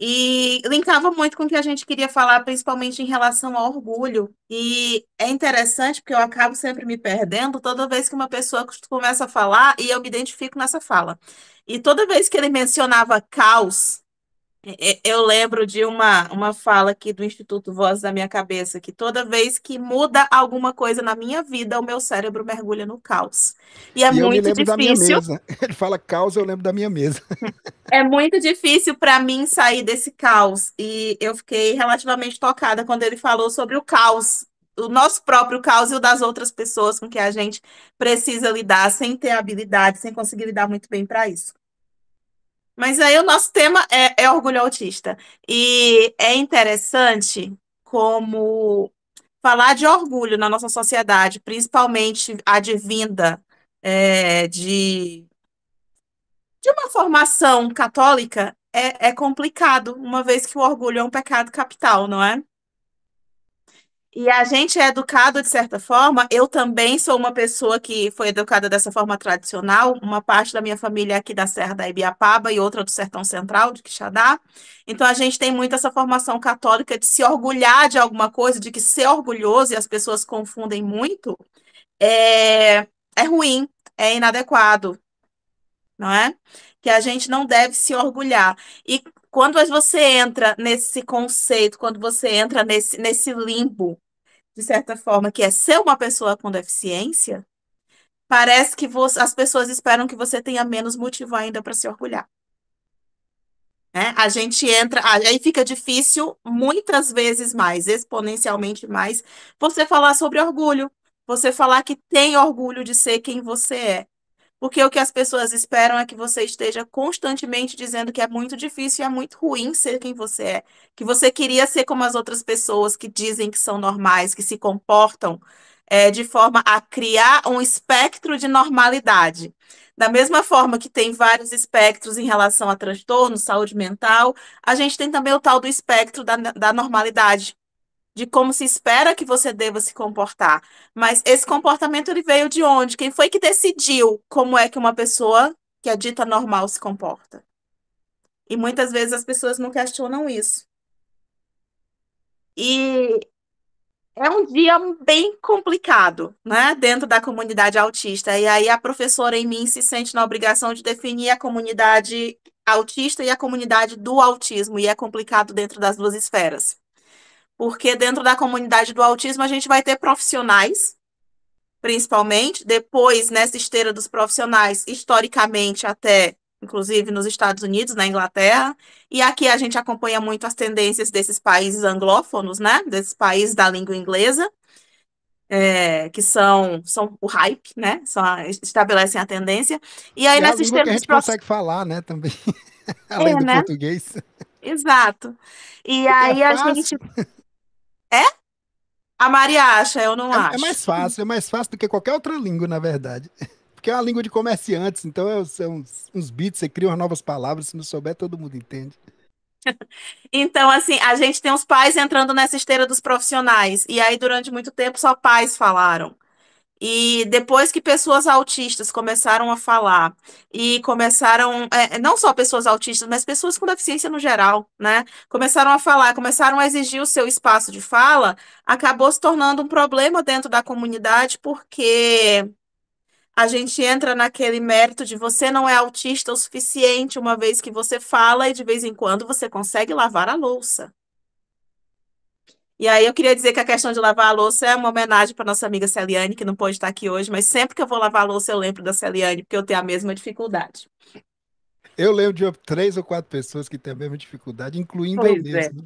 e linkava muito com o que a gente queria falar, principalmente em relação ao orgulho. E é interessante porque eu acabo sempre me perdendo toda vez que uma pessoa começa a falar e eu me identifico nessa fala. E toda vez que ele mencionava caos, eu lembro de uma fala aqui do Instituto Voz da Minha Cabeça, que toda vez que muda alguma coisa na minha vida, o meu cérebro mergulha no caos. E é E eu me muito lembro da minha difícil. mesa. Ele fala causa, eu lembro da minha mesa. É muito difícil para mim sair desse caos. E eu fiquei relativamente tocada quando ele falou sobre o caos, o nosso próprio caos e o das outras pessoas com que a gente precisa lidar sem ter habilidade, sem conseguir lidar muito bem para isso. Mas aí o nosso tema é orgulho autista. E é interessante como falar de orgulho na nossa sociedade, principalmente advinda de uma formação católica, é complicado, uma vez que o orgulho é um pecado capital, não é? E a gente é educado de certa forma. Eu também sou uma pessoa que foi educada dessa forma tradicional. Uma parte da minha família é aqui da Serra da Ibiapaba e outra do Sertão Central, de Quixadá. Então a gente tem muito essa formação católica de se orgulhar de alguma coisa, de que ser orgulhoso, e as pessoas confundem muito, é, é ruim, é inadequado, não é? Que a gente não deve se orgulhar. E quando você entra nesse conceito, quando você entra nesse limbo, de certa forma, que é ser uma pessoa com deficiência, parece que as pessoas esperam que você tenha menos motivo ainda para se orgulhar, né? A gente entra, aí fica difícil, muitas vezes mais, exponencialmente mais, você falar sobre orgulho, você falar que tem orgulho de ser quem você é. Porque o que as pessoas esperam é que você esteja constantemente dizendo que é muito difícil e é muito ruim ser quem você é. Que você queria ser como as outras pessoas que dizem que são normais, que se comportam de forma a criar um espectro de normalidade. Da mesma forma que tem vários espectros em relação a transtorno, saúde mental, a gente tem também o tal do espectro da normalidade, de como se espera que você deva se comportar. Mas esse comportamento ele veio de onde? Quem foi que decidiu como é que uma pessoa que é dita normal se comporta? E muitas vezes as pessoas não questionam isso. E é um dia bem complicado, né, dentro da comunidade autista. E aí a professora em mim se sente na obrigação de definir a comunidade autista e a comunidade do autismo. E é complicado dentro das duas esferas. Porque dentro da comunidade do autismo a gente vai ter profissionais, principalmente, depois nessa esteira dos profissionais, historicamente até, inclusive nos Estados Unidos, na Inglaterra, e aqui a gente acompanha muito as tendências desses países anglófonos, né, desses países da língua inglesa, que são o hype, né, estabelecem a tendência, e aí E é a nessa língua que esteira a dos gente profissionais, consegue falar, né, também, além do né, português. exato, e Porque é aí a fácil, gente, é? A Maria acha, eu não é acho. mais fácil do que qualquer outra língua, na verdade. porque é uma língua de comerciantes, então são uns bits, você cria umas novas palavras, se não souber, todo mundo entende. Então, assim, a gente tem os pais entrando nessa esteira dos profissionais. E aí, durante muito tempo, só pais falaram. E depois que pessoas autistas começaram a falar, e começaram, não só pessoas autistas, mas pessoas com deficiência no geral, né? Começaram a falar, começaram a exigir o seu espaço de fala, acabou se tornando um problema dentro da comunidade, porque a gente entra naquele mérito de você não é autista o suficiente, uma vez que você fala e de vez em quando você consegue lavar a louça. E aí eu queria dizer que a questão de lavar a louça é uma homenagem para nossa amiga Celiane, que não pode estar aqui hoje, mas sempre que eu vou lavar a louça eu lembro da Celiane, porque eu tenho a mesma dificuldade. Eu lembro de 3 ou 4 pessoas que têm a mesma dificuldade, incluindo eu Pois é. mesmo.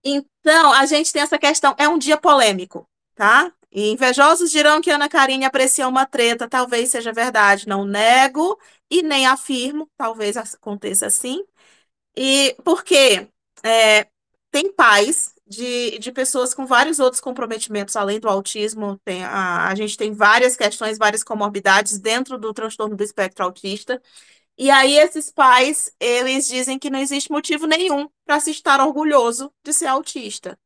Então, a gente tem essa questão, é um dia polêmico, tá? E invejosos dirão que Ana Karine aprecia uma treta, talvez seja verdade, não nego e nem afirmo, talvez aconteça assim. E porque tem pais de pessoas com vários outros comprometimentos, além do autismo, a gente tem várias questões, várias comorbidades dentro do transtorno do espectro autista. E aí esses pais, eles dizem que não existe motivo nenhum para se estar orgulhoso de ser autista.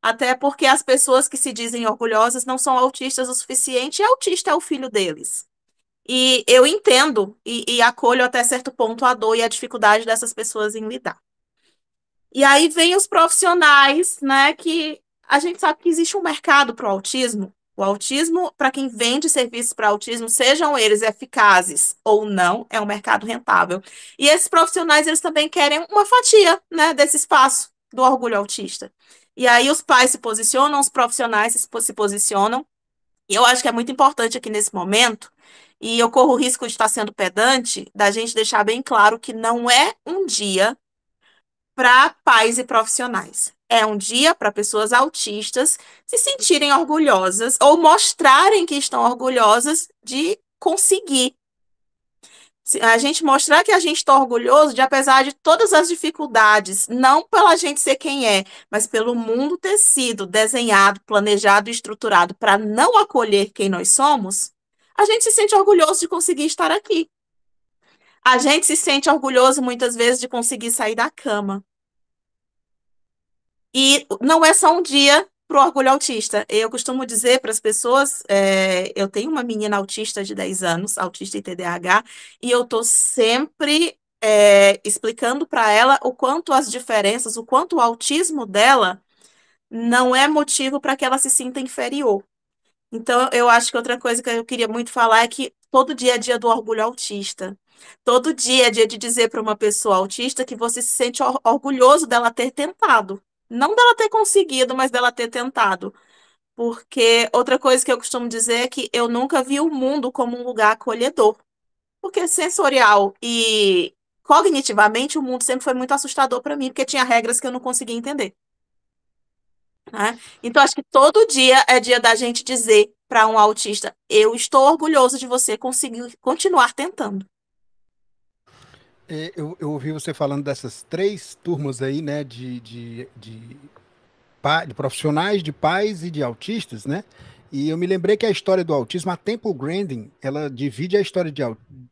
Até porque as pessoas que se dizem orgulhosas não são autistas o suficiente, e autista é o filho deles. E eu entendo e acolho até certo ponto a dor e a dificuldade dessas pessoas em lidar. E aí vem os profissionais, né, que a gente sabe que existe um mercado para o autismo. O autismo, para quem vende serviços para autismo, sejam eles eficazes ou não, é um mercado rentável. E esses profissionais, eles também querem uma fatia, né, desse espaço do orgulho autista. E aí os pais se posicionam, os profissionais se posicionam. E eu acho que é muito importante aqui nesse momento, e eu corro o risco de estar sendo pedante, da gente deixar bem claro que não é um dia para pais e profissionais. É um dia para pessoas autistas se sentirem orgulhosas ou mostrarem que estão orgulhosas de conseguir. A gente mostrar que a gente está orgulhoso de, apesar de todas as dificuldades, não pela gente ser quem é, mas pelo mundo ter sido desenhado, planejado e estruturado para não acolher quem nós somos, a gente se sente orgulhoso de conseguir estar aqui. A gente se sente orgulhoso muitas vezes de conseguir sair da cama. E não é só um dia para o orgulho autista. Eu costumo dizer para as pessoas, eu tenho uma menina autista de 10 anos, autista e TDAH, e eu estou sempre explicando para ela o quanto as diferenças, o quanto o autismo dela não é motivo para que ela se sinta inferior. Então, eu acho que outra coisa que eu queria muito falar é que todo dia é dia do orgulho autista. Todo dia é dia de dizer para uma pessoa autista que você se sente orgulhoso dela ter tentado. Não dela ter conseguido, mas dela ter tentado. Porque outra coisa que eu costumo dizer é que eu nunca vi o mundo como um lugar acolhedor. Porque sensorial e cognitivamente o mundo sempre foi muito assustador para mim, porque tinha regras que eu não conseguia entender, né? Então, acho que todo dia é dia da gente dizer para um autista: eu estou orgulhoso de você conseguir continuar tentando. Eu ouvi você falando dessas 3 turmas aí, né, de profissionais, de pais e de autistas, né? E eu me lembrei que a história do autismo, a Temple Grandin, ela divide a história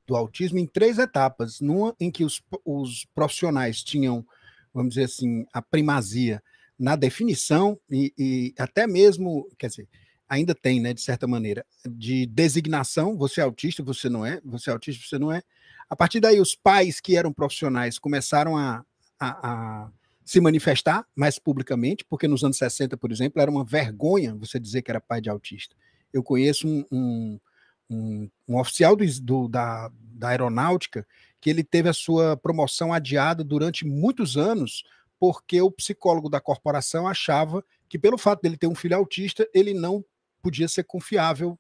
do autismo em 3 etapas. Numa em que os profissionais tinham, vamos dizer assim, a primazia na definição e até mesmo, quer dizer, ainda tem, né, de certa maneira, de designação, você é autista, você não é, você é autista, você não é. A partir daí, os pais que eram profissionais começaram a se manifestar mais publicamente, porque nos anos 60, por exemplo, era uma vergonha você dizer que era pai de autista. Eu conheço um oficial da aeronáutica que ele teve a sua promoção adiada durante muitos anos, porque o psicólogo da corporação achava que, pelo fato dele ter um filho autista, ele não podia ser confiável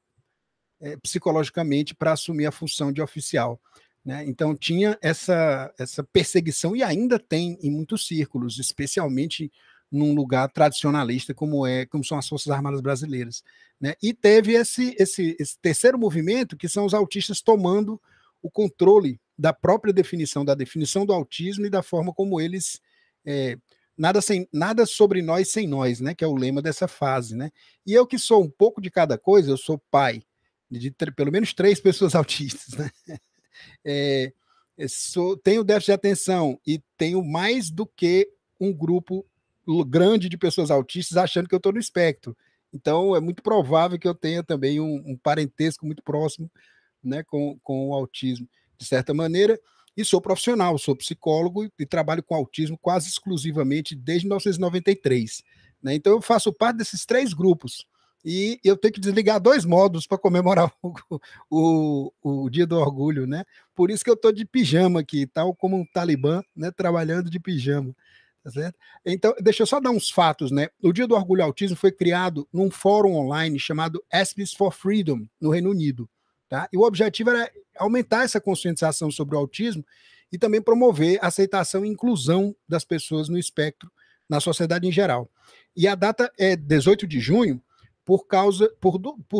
psicologicamente para assumir a função de oficial. Né? Então tinha essa perseguição, e ainda tem em muitos círculos, especialmente num lugar tradicionalista como são as Forças Armadas Brasileiras. Né? E teve esse terceiro movimento, que são os autistas tomando o controle da própria definição do autismo e da forma como eles nada sobre nós sem nós, né? Que é o lema dessa fase. Né? E eu, que sou um pouco de cada coisa, eu sou pai, pelo menos 3 pessoas autistas, né? Tenho déficit de atenção e tenho mais do que um grupo grande de pessoas autistas achando que eu estou no espectro. Então, é muito provável que eu tenha também um parentesco muito próximo, né, com o autismo, de certa maneira. E sou profissional, sou psicólogo e trabalho com autismo quase exclusivamente desde 1993. Né? Então, eu faço parte desses 3 grupos. E eu tenho que desligar 2 módulos para comemorar o Dia do Orgulho, né? Por isso que eu estou de pijama aqui, tal como um talibã, né? Trabalhando de pijama. Tá certo? Então, deixa eu só dar uns fatos, né? O Dia do Orgulho Autismo foi criado num fórum online chamado Aspis for Freedom, no Reino Unido. Tá? E o objetivo era aumentar essa conscientização sobre o autismo e também promover a aceitação e inclusão das pessoas no espectro na sociedade em geral. E a data é 18 de junho por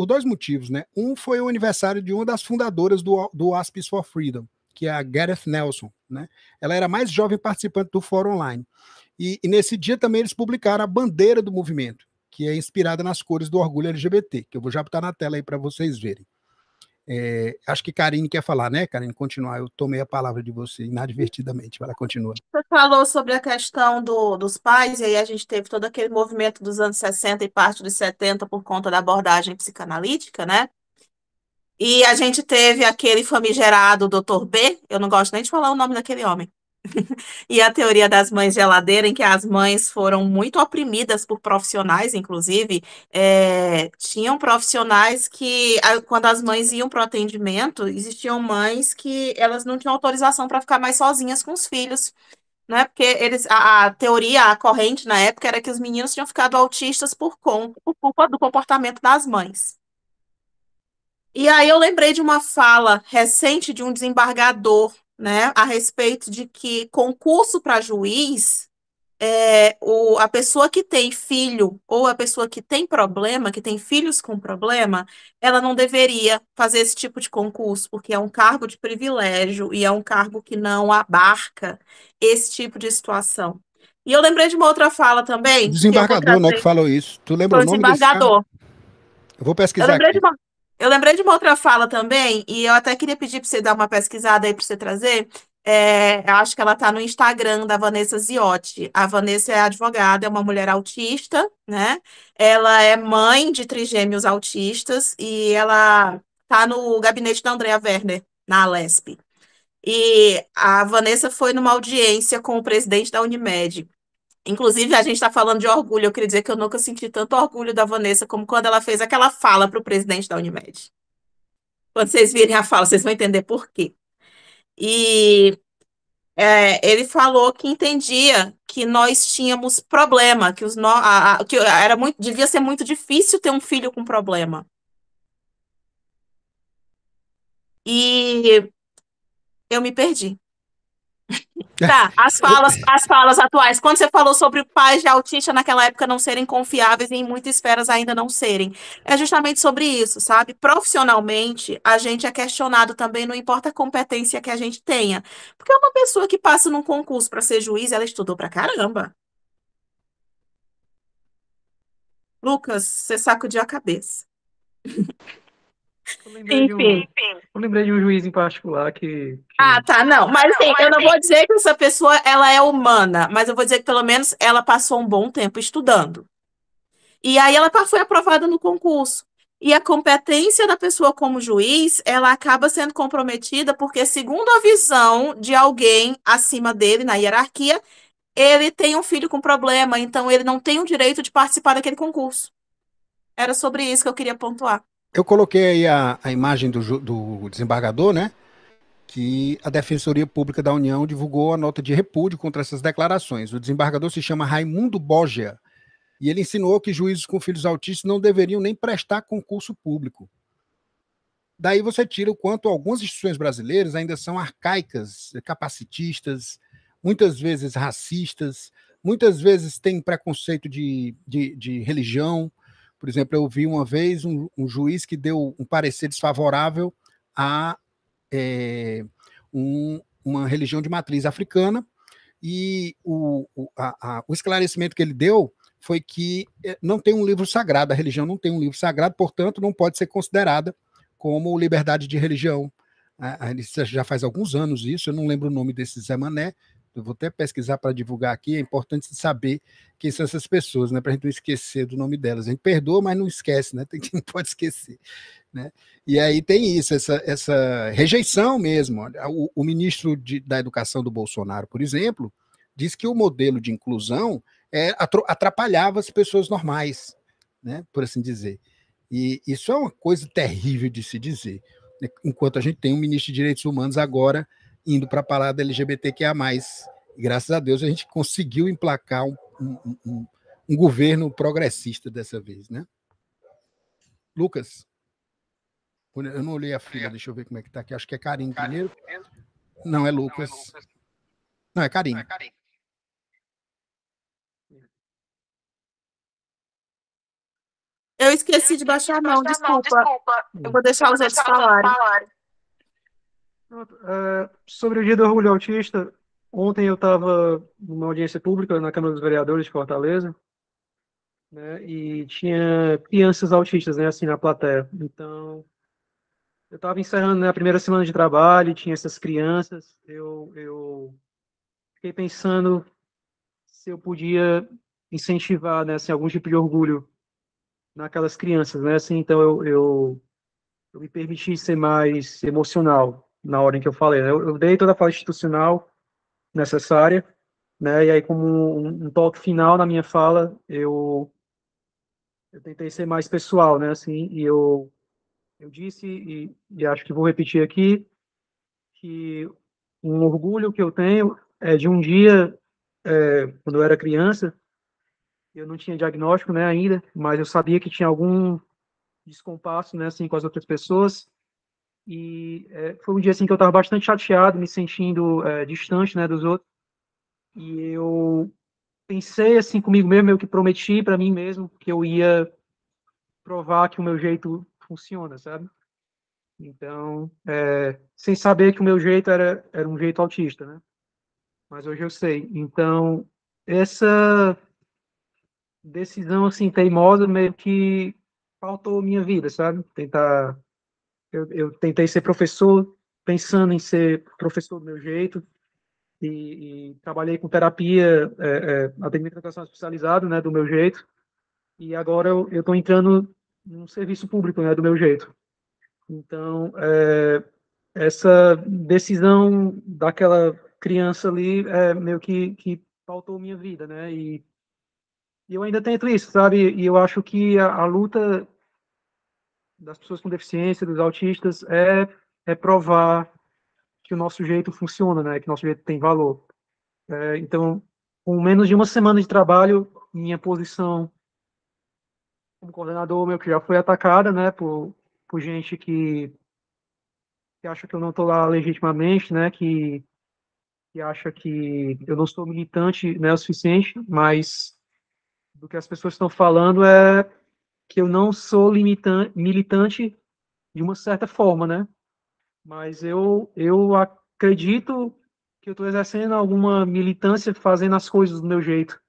2 motivos, né? Um foi o aniversário de uma das fundadoras do Aspis for Freedom, que é a Gareth Nelson, né? Ela era a mais jovem participante do fórum online. E nesse dia também eles publicaram a bandeira do movimento, que é inspirada nas cores do orgulho LGBT, que eu vou já botar na tela aí para vocês verem. Acho que Karine quer falar, né, Karine? Continuar, eu tomei a palavra de você inadvertidamente, ela continua. Você falou sobre a questão dos pais, e aí a gente teve todo aquele movimento dos anos 60 e parte dos 70 por conta da abordagem psicanalítica, né? E a gente teve aquele famigerado Dr. B, eu não gosto nem de falar o nome daquele homem. E a teoria das mães geladeira, em que as mães foram muito oprimidas por profissionais, inclusive, tinham profissionais que, quando as mães iam para o atendimento, existiam mães que elas não tinham autorização para ficar mais sozinhas com os filhos, né? Porque a teoria, a corrente na época era que os meninos tinham ficado autistas por culpa do comportamento das mães. E aí eu lembrei de uma fala recente de um desembargador, né, a respeito de que concurso para juiz, a pessoa que tem filho ou a pessoa que tem problema, que tem filhos com problema, ela não deveria fazer esse tipo de concurso, porque é um cargo de privilégio e é um cargo que não abarca esse tipo de situação. E eu lembrei de uma outra fala também, que eu vou Desembargador, né, que trazer. falou isso. Tu lembra Foi o o nome desse cara? desembargador. Eu vou Eu pesquisar lembrei de aqui. eu lembrei de uma outra fala também, e eu até queria pedir para você dar uma pesquisada aí para você trazer. Eu acho que ela está no Instagram da Vanessa Ziotti. A Vanessa é advogada, é uma mulher autista, né? Ela é mãe de trigêmeos autistas e ela está no gabinete da Andrea Werner, na Alesp. E a Vanessa foi numa audiência com o presidente da Unimed. Inclusive, a gente está falando de orgulho. Eu queria dizer que eu nunca senti tanto orgulho da Vanessa como quando ela fez aquela fala para o presidente da Unimed. Quando vocês virem a fala, vocês vão entender por quê. E ele falou que entendia que nós tínhamos problema, que, que devia ser muito difícil ter um filho com problema. E eu me perdi. Tá, as falas atuais. Quando você falou sobre pais de autista naquela época não serem confiáveis e em muitas esferas ainda não serem, é justamente sobre isso, sabe? Profissionalmente, a gente é questionado também, não importa a competência que a gente tenha. Porque uma pessoa que passa num concurso para ser juiz, ela estudou pra caramba. Lucas, você sacudiu a cabeça. Enfim. Eu lembrei de um juiz em particular que Ah, tá, não. Mas assim, eu não vou dizer que essa pessoa ela é humana, mas eu vou dizer que pelo menos ela passou um bom tempo estudando. E aí ela foi aprovada no concurso. E a competência da pessoa como juiz, ela acaba sendo comprometida porque, segundo a visão de alguém acima dele na hierarquia, ele tem um filho com problema, então ele não tem o direito de participar daquele concurso. Era sobre isso que eu queria pontuar. Eu coloquei aí a imagem do desembargador, né? Que a Defensoria Pública da União divulgou a nota de repúdio contra essas declarações. O desembargador se chama Raimundo Borgia e ele insinuou que juízes com filhos autistas não deveriam nem prestar concurso público. Daí você tira o quanto algumas instituições brasileiras ainda são arcaicas, capacitistas, muitas vezes racistas, muitas vezes têm preconceito de religião. Por exemplo, eu vi uma vez um juiz que deu um parecer desfavorável a uma religião de matriz africana, e o esclarecimento que ele deu foi que não tem um livro sagrado, a religião não tem um livro sagrado, portanto, não pode ser considerada como liberdade de religião. Isso já faz alguns anos isso, eu não lembro o nome desse Zé Mané, eu vou até pesquisar para divulgar aqui, é importante saber quem são essas pessoas, né, para a gente não esquecer do nome delas. A gente perdoa, mas não esquece, né? Não pode esquecer. Né? E aí tem isso, essa rejeição mesmo. O ministro da Educação do Bolsonaro, por exemplo, diz que o modelo de inclusão atrapalhava as pessoas normais, né, por assim dizer. E isso é uma coisa terrível de se dizer, né, enquanto a gente tem um ministro de Direitos Humanos agora indo para a parada LGBTQIA+. E graças a Deus a gente conseguiu emplacar um governo progressista dessa vez, né? Lucas? Eu não olhei a fila, deixa eu ver como é que tá aqui. Acho que é Karine primeiro. Não, é Lucas. Não, é Karine. Eu esqueci de baixar a mão, desculpa. Eu vou deixar os outros falarem. Sobre o Dia do Orgulho Autista, ontem eu estava numa audiência pública na Câmara dos Vereadores de Fortaleza, né, e tinha crianças autistas, né, assim, na plateia. Então, eu estava encerrando, né, a primeira semana de trabalho, tinha essas crianças, eu fiquei pensando se eu podia incentivar, né, assim, algum tipo de orgulho naquelas crianças, né, assim, então eu me permiti ser mais emocional na hora em que eu falei, né, eu dei toda a fala institucional necessária, né, e aí como um toque final na minha fala, eu tentei ser mais pessoal, né, assim, e eu disse, e acho que vou repetir aqui, que um orgulho que eu tenho é de um dia, quando eu era criança, eu não tinha diagnóstico, né, ainda, mas eu sabia que tinha algum descompasso, né, assim, com as outras pessoas, e foi um dia, assim, que eu estava bastante chateado, me sentindo distante, né, dos outros, e eu pensei, assim, comigo mesmo, eu que prometi para mim mesmo que eu ia provar que o meu jeito funciona, sabe? Então, sem saber que o meu jeito era um jeito autista, né? Mas hoje eu sei. Então, essa decisão, assim, teimosa, meio que faltou minha vida, sabe? Eu tentei ser professor, pensando em ser professor do meu jeito, e trabalhei com terapia, atendimento de educação especializado, né, do meu jeito, e agora eu estou entrando num serviço público, né, do meu jeito. Então, essa decisão daquela criança ali meio que pautou minha vida, né? E eu ainda tento isso, sabe? E eu acho que a luta das pessoas com deficiência, dos autistas, é provar que o nosso jeito funciona, né? Que o nosso jeito tem valor. Então, com menos de uma semana de trabalho, minha posição como coordenador meu que já foi atacada, né? Por gente que acha que eu não estou lá legitimamente, né? Que acha que eu não sou militante, né, o suficiente, mas do que as pessoas estão falando é que eu não sou militante de uma certa forma, né? Mas eu acredito que eu estou exercendo alguma militância fazendo as coisas do meu jeito,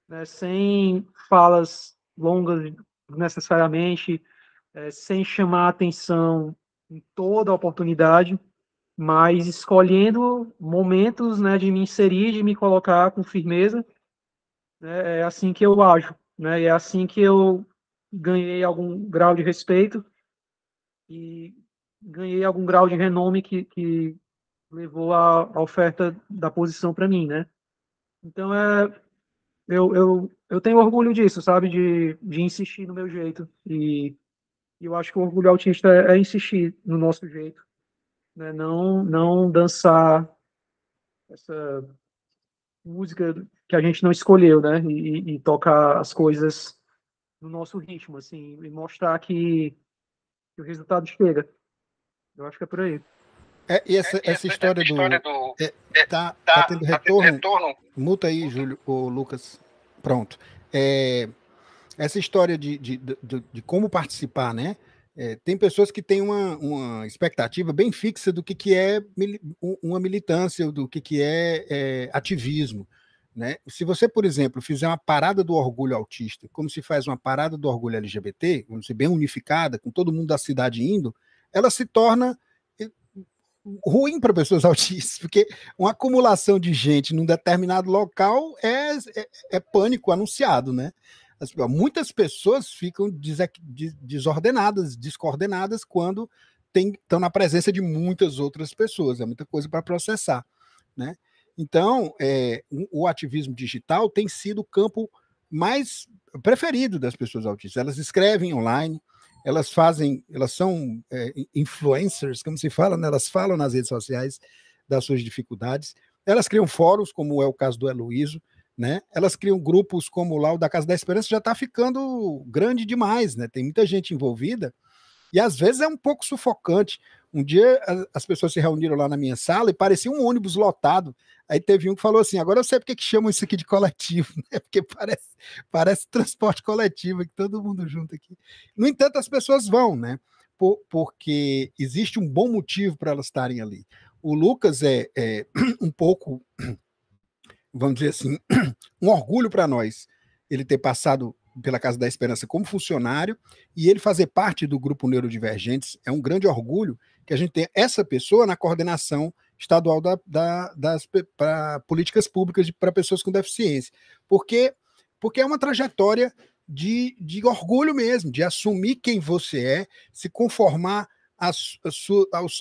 né? Sem falas longas necessariamente, sem chamar atenção em toda a oportunidade, mas escolhendo momentos, né, de me inserir, de me colocar com firmeza, né, é assim que eu ajo, né, e é assim que eu ganhei algum grau de respeito e ganhei algum grau de renome que levou a oferta da posição para mim, né. Então, eu tenho orgulho disso, sabe, de insistir no meu jeito, e eu acho que o orgulho autista é insistir no nosso jeito, né, não dançar essa música que a gente não escolheu, né? E tocar as coisas no nosso ritmo, assim, e mostrar que o resultado chega. Eu acho que é por aí. E essa história do. Tá tendo retorno? Muta aí, Júlio, ou Lucas. Pronto. Essa história de como participar, né? Tem pessoas que têm uma expectativa bem fixa do que é uma militância, do que é ativismo. Né? Se você, por exemplo, fizer uma parada do orgulho autista, como se faz uma parada do orgulho LGBT, vamos dizer, bem unificada, com todo mundo da cidade indo, ela se torna ruim para pessoas autistas, porque uma acumulação de gente num determinado local é pânico anunciado, né? Muitas pessoas ficam desordenadas, descoordenadas quando estão na presença de muitas outras pessoas, é muita coisa para processar, né? Então, o ativismo digital tem sido o campo mais preferido das pessoas autistas. Elas escrevem online, elas são influencers, como se fala, né? Elas falam nas redes sociais das suas dificuldades, elas criam fóruns, como é o caso do Heloísio, né? Elas criam grupos como lá o da Casa da Esperança, já está ficando grande demais, né? Tem muita gente envolvida, e às vezes é um pouco sufocante. Um dia as pessoas se reuniram lá na minha sala e parecia um ônibus lotado. Aí teve um que falou assim: agora eu sei porque que chamam isso aqui de coletivo, né? Porque parece transporte coletivo, que todo mundo junto aqui. No entanto, as pessoas vão, né? Porque existe um bom motivo para elas estarem ali. O Lucas é um pouco, vamos dizer assim, um orgulho para nós ele ter passado pela Casa da Esperança como funcionário e ele fazer parte do grupo Neurodivergentes. É um grande orgulho que a gente tenha essa pessoa na coordenação estadual das políticas públicas para pessoas com deficiência. Porque é uma trajetória de orgulho mesmo, de assumir quem você é, se conformar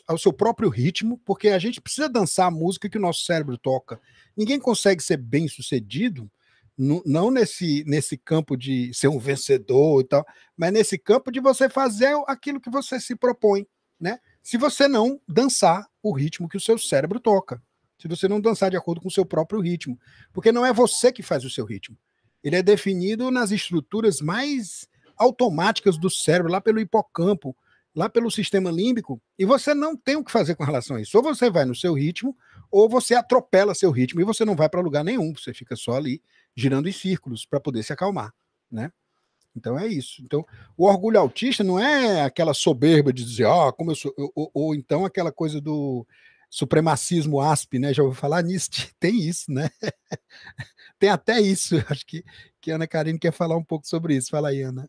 ao seu próprio ritmo, porque a gente precisa dançar a música que o nosso cérebro toca. Ninguém consegue ser bem sucedido, não nesse campo de ser um vencedor e tal, mas nesse campo de você fazer aquilo que você se propõe, né? Se você não dançar o ritmo que o seu cérebro toca, se você não dançar de acordo com o seu próprio ritmo, porque não é você que faz o seu ritmo, ele é definido nas estruturas mais automáticas do cérebro, lá pelo hipocampo, lá pelo sistema límbico, e você não tem o que fazer com relação a isso. Ou você vai no seu ritmo, ou você atropela seu ritmo, e você não vai para lugar nenhum, você fica só ali, girando em círculos, para poder se acalmar, né? Então é isso. Então, o orgulho autista não é aquela soberba de dizer, como eu sou, ou então aquela coisa do supremacismo ASP, né? Já ouviu falar nisso? Tem isso, né? Tem até isso. Acho que a Ana Karine quer falar um pouco sobre isso. Fala aí, Ana.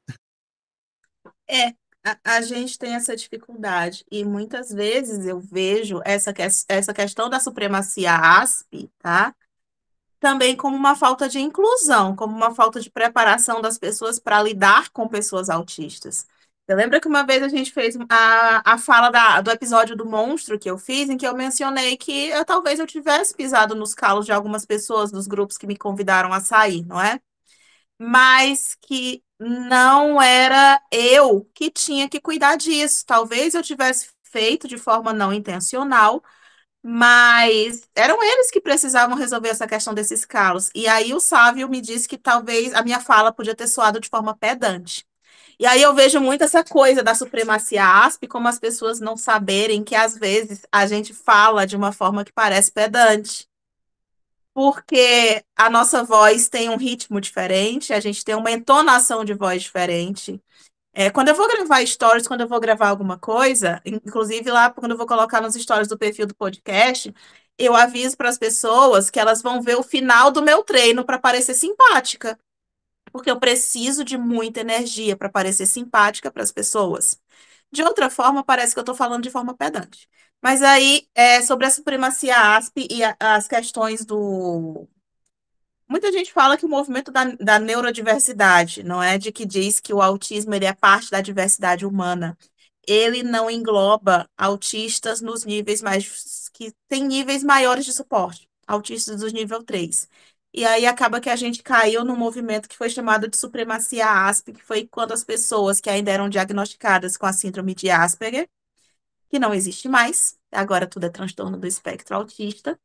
A gente tem essa dificuldade e muitas vezes eu vejo essa questão da supremacia ASP, tá? Também como uma falta de inclusão, como uma falta de preparação das pessoas para lidar com pessoas autistas. Eu lembro que uma vez a gente fez a fala do episódio do monstro que eu fiz, em que eu mencionei que talvez eu tivesse pisado nos calos de algumas pessoas dos grupos que me convidaram a sair, não é? Mas que não era eu que tinha que cuidar disso. Talvez eu tivesse feito de forma não intencional, mas eram eles que precisavam resolver essa questão desses calos. E aí o Sávio me disse que talvez a minha fala podia ter soado de forma pedante. E aí eu vejo muito essa coisa da supremacia ASP, como as pessoas não saberem que às vezes a gente fala de uma forma que parece pedante. Porque a nossa voz tem um ritmo diferente, a gente tem uma entonação de voz diferente. Quando eu vou gravar stories, quando eu vou gravar alguma coisa, inclusive lá quando eu vou colocar nos stories do perfil do podcast, eu aviso para as pessoas que elas vão ver o final do meu treino para parecer simpática, porque eu preciso de muita energia para parecer simpática para as pessoas. De outra forma, parece que eu estou falando de forma pedante. Mas aí, sobre a supremacia ASP e as questões do. Muita gente fala que o movimento da neurodiversidade, não é? De que diz que o autismo ele é parte da diversidade humana. Ele não engloba autistas nos níveis mais, que tem níveis maiores de suporte, autistas do nível 3. E aí acaba que a gente caiu no movimento que foi chamado de supremacia ASP, que foi quando as pessoas que ainda eram diagnosticadas com a síndrome de Asperger, que não existe mais, agora tudo é transtorno do espectro autista,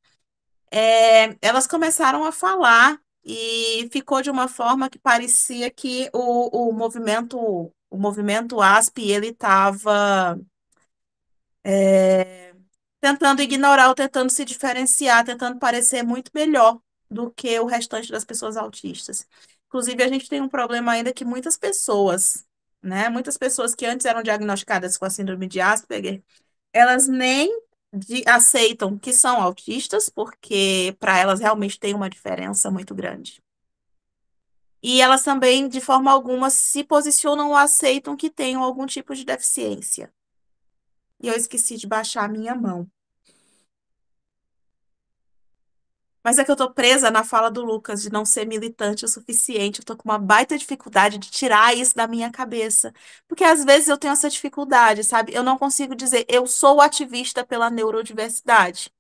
elas começaram a falar e ficou de uma forma que parecia que o movimento ASP ele estava tentando ignorar ou tentando se diferenciar, tentando parecer muito melhor do que o restante das pessoas autistas. Inclusive, a gente tem um problema ainda que muitas pessoas, né, muitas pessoas que antes eram diagnosticadas com a síndrome de Asperger, elas nem aceitam que são autistas, porque para elas realmente tem uma diferença muito grande. E elas também, de forma alguma, se posicionam ou aceitam que tenham algum tipo de deficiência. e eu esqueci de baixar a minha mão. Mas é que eu tô presa na fala do Lucas de não ser militante o suficiente. Eu tô com uma baita dificuldade de tirar isso da minha cabeça. Porque às vezes eu tenho essa dificuldade, sabe? Eu não consigo dizer eu sou ativista pela neurodiversidade,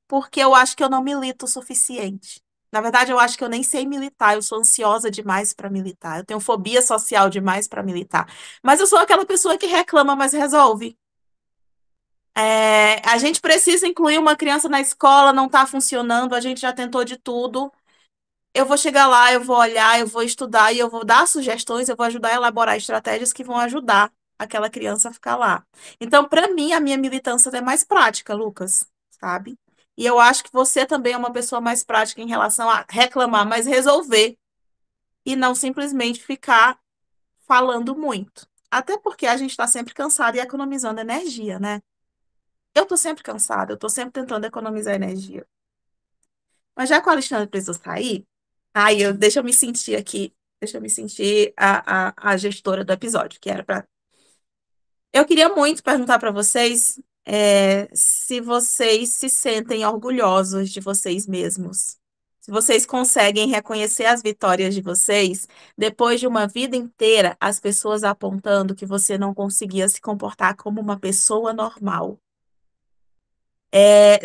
porque eu acho que eu não milito o suficiente. Na verdade, eu acho que eu nem sei militar, eu sou ansiosa demais para militar. Eu tenho fobia social demais para militar. Mas eu sou aquela pessoa que reclama, mas resolve. A gente precisa incluir uma criança na escola, não está funcionando, a gente já tentou de tudo. Eu vou chegar lá, eu vou olhar, eu vou estudar e eu vou dar sugestões, eu vou ajudar a elaborar estratégias que vão ajudar aquela criança a ficar lá. Então, para mim, a minha militância é mais prática, Lucas, sabe? E eu acho que você também é uma pessoa mais prática em relação a reclamar, mas resolver e não simplesmente ficar falando muito. Até porque a gente está sempre cansado e economizando energia, né? Eu tô sempre cansada, eu tô sempre tentando economizar energia. Mas já que o Alexandre precisou sair, deixa eu me sentir aqui, deixa eu me sentir a gestora do episódio, que era para. Eu queria muito perguntar para vocês se vocês se sentem orgulhosos de vocês mesmos. Se vocês conseguem reconhecer as vitórias de vocês depois de uma vida inteira, as pessoas apontando que você não conseguia se comportar como uma pessoa normal.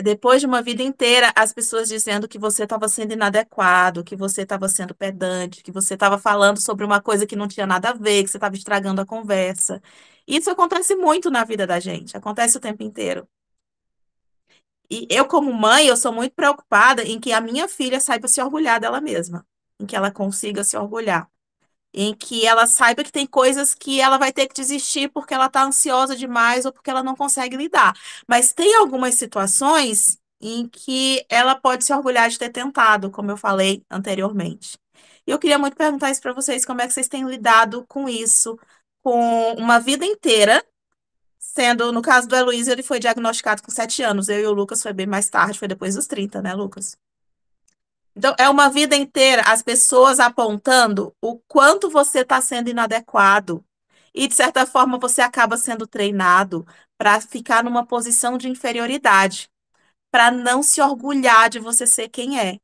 Depois de uma vida inteira, as pessoas dizendo que você estava sendo inadequado, que você estava sendo pedante, que você estava falando sobre uma coisa que não tinha nada a ver, que você estava estragando a conversa. Isso acontece muito na vida da gente, acontece o tempo inteiro. E eu, como mãe, eu sou muito preocupada em que a minha filha saiba se orgulhar dela mesma, em que ela consiga se orgulhar, em que ela saiba que tem coisas que ela vai ter que desistir porque ela está ansiosa demais ou porque ela não consegue lidar. Mas tem algumas situações em que ela pode se orgulhar de ter tentado, como eu falei anteriormente. E eu queria muito perguntar isso para vocês, como é que vocês têm lidado com isso, com uma vida inteira, sendo, no caso do Heloísio, ele foi diagnosticado com 7 anos, eu e o Lucas foi bem mais tarde, foi depois dos 30, né, Lucas? Então, é uma vida inteira as pessoas apontando o quanto você está sendo inadequado. E, de certa forma, você acaba sendo treinado para ficar numa posição de inferioridade, para não se orgulhar de você ser quem é.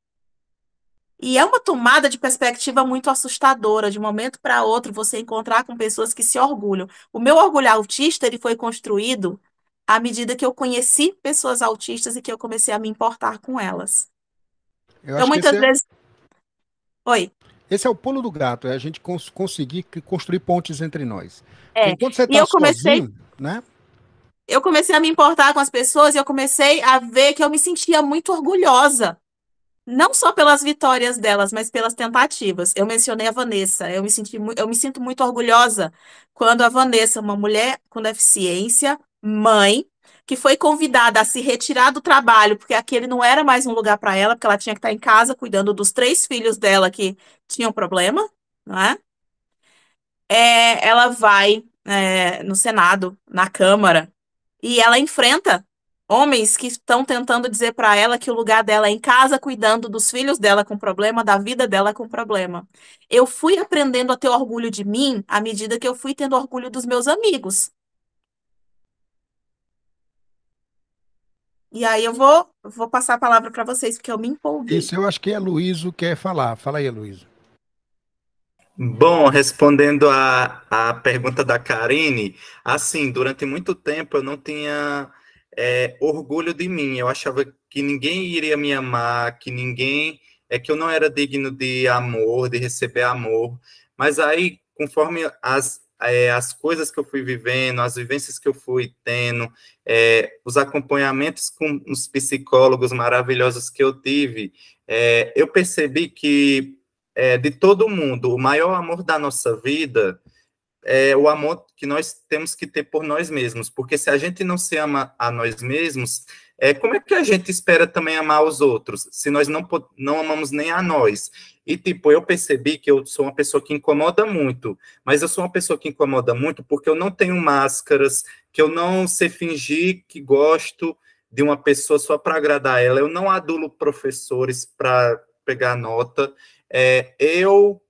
E é uma tomada de perspectiva muito assustadora, de um momento para outro, você encontrar com pessoas que se orgulham. O meu orgulho autista, ele foi construído à medida que eu conheci pessoas autistas e que eu comecei a me importar com elas. Eu Então, acho que muitas vezes. Oi. esse é o pulo do gato, é a gente conseguir construir pontes entre nós. Porque É, enquanto você e está sozinho, né? eu comecei a me importar com as pessoas e eu comecei a ver que eu me sentia muito orgulhosa, não só pelas vitórias delas, mas pelas tentativas. Eu mencionei a Vanessa, eu me sinto muito orgulhosa quando a Vanessa, uma mulher com deficiência, mãe, que foi convidada a se retirar do trabalho, porque aquele não era mais um lugar para ela, porque ela tinha que estar em casa cuidando dos 3 filhos dela que tinham problema, não é? Ela vai no Senado, na Câmara, e ela enfrenta homens que estão tentando dizer para ela que o lugar dela é em casa, cuidando dos filhos dela com problema, da vida dela com problema. Eu fui aprendendo a ter orgulho de mim à medida que eu fui tendo orgulho dos meus amigos. E aí eu vou passar a palavra para vocês, porque eu me empolguei. Isso eu acho que a Luísa quer falar. Fala aí, Luísa. Bom, respondendo a pergunta da Karine, assim, durante muito tempo eu não tinha orgulho de mim. Eu achava que ninguém iria me amar, que eu não era digno de amor, de receber amor. Mas aí, conforme as coisas que eu fui vivendo, as vivências que eu fui tendo, os acompanhamentos com os psicólogos maravilhosos que eu tive, eu percebi que de todo mundo, o maior amor da nossa vida é o amor que nós temos que ter por nós mesmos, porque se a gente não se ama a nós mesmos, como é que a gente espera também amar os outros, se nós não amamos nem a nós? E, tipo, eu percebi que eu sou uma pessoa que incomoda muito, mas eu sou uma pessoa que incomoda muito porque eu não tenho máscaras, que eu não sei fingir que gosto de uma pessoa só para agradar ela, eu não adulo professores para pegar nota, eu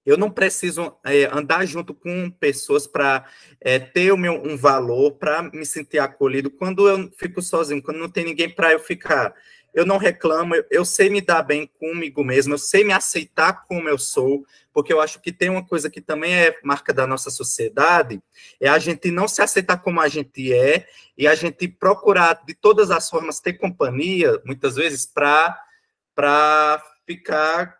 Eu não preciso andar junto com pessoas para ter um valor, para me sentir acolhido. Quando eu fico sozinho, quando não tem ninguém para eu ficar, eu não reclamo, eu sei me dar bem comigo mesmo, eu sei me aceitar como eu sou, porque eu acho que tem uma coisa que também é marca da nossa sociedade, é a gente não se aceitar como a gente é, e a gente procurar, de todas as formas, ter companhia, muitas vezes, para ficar,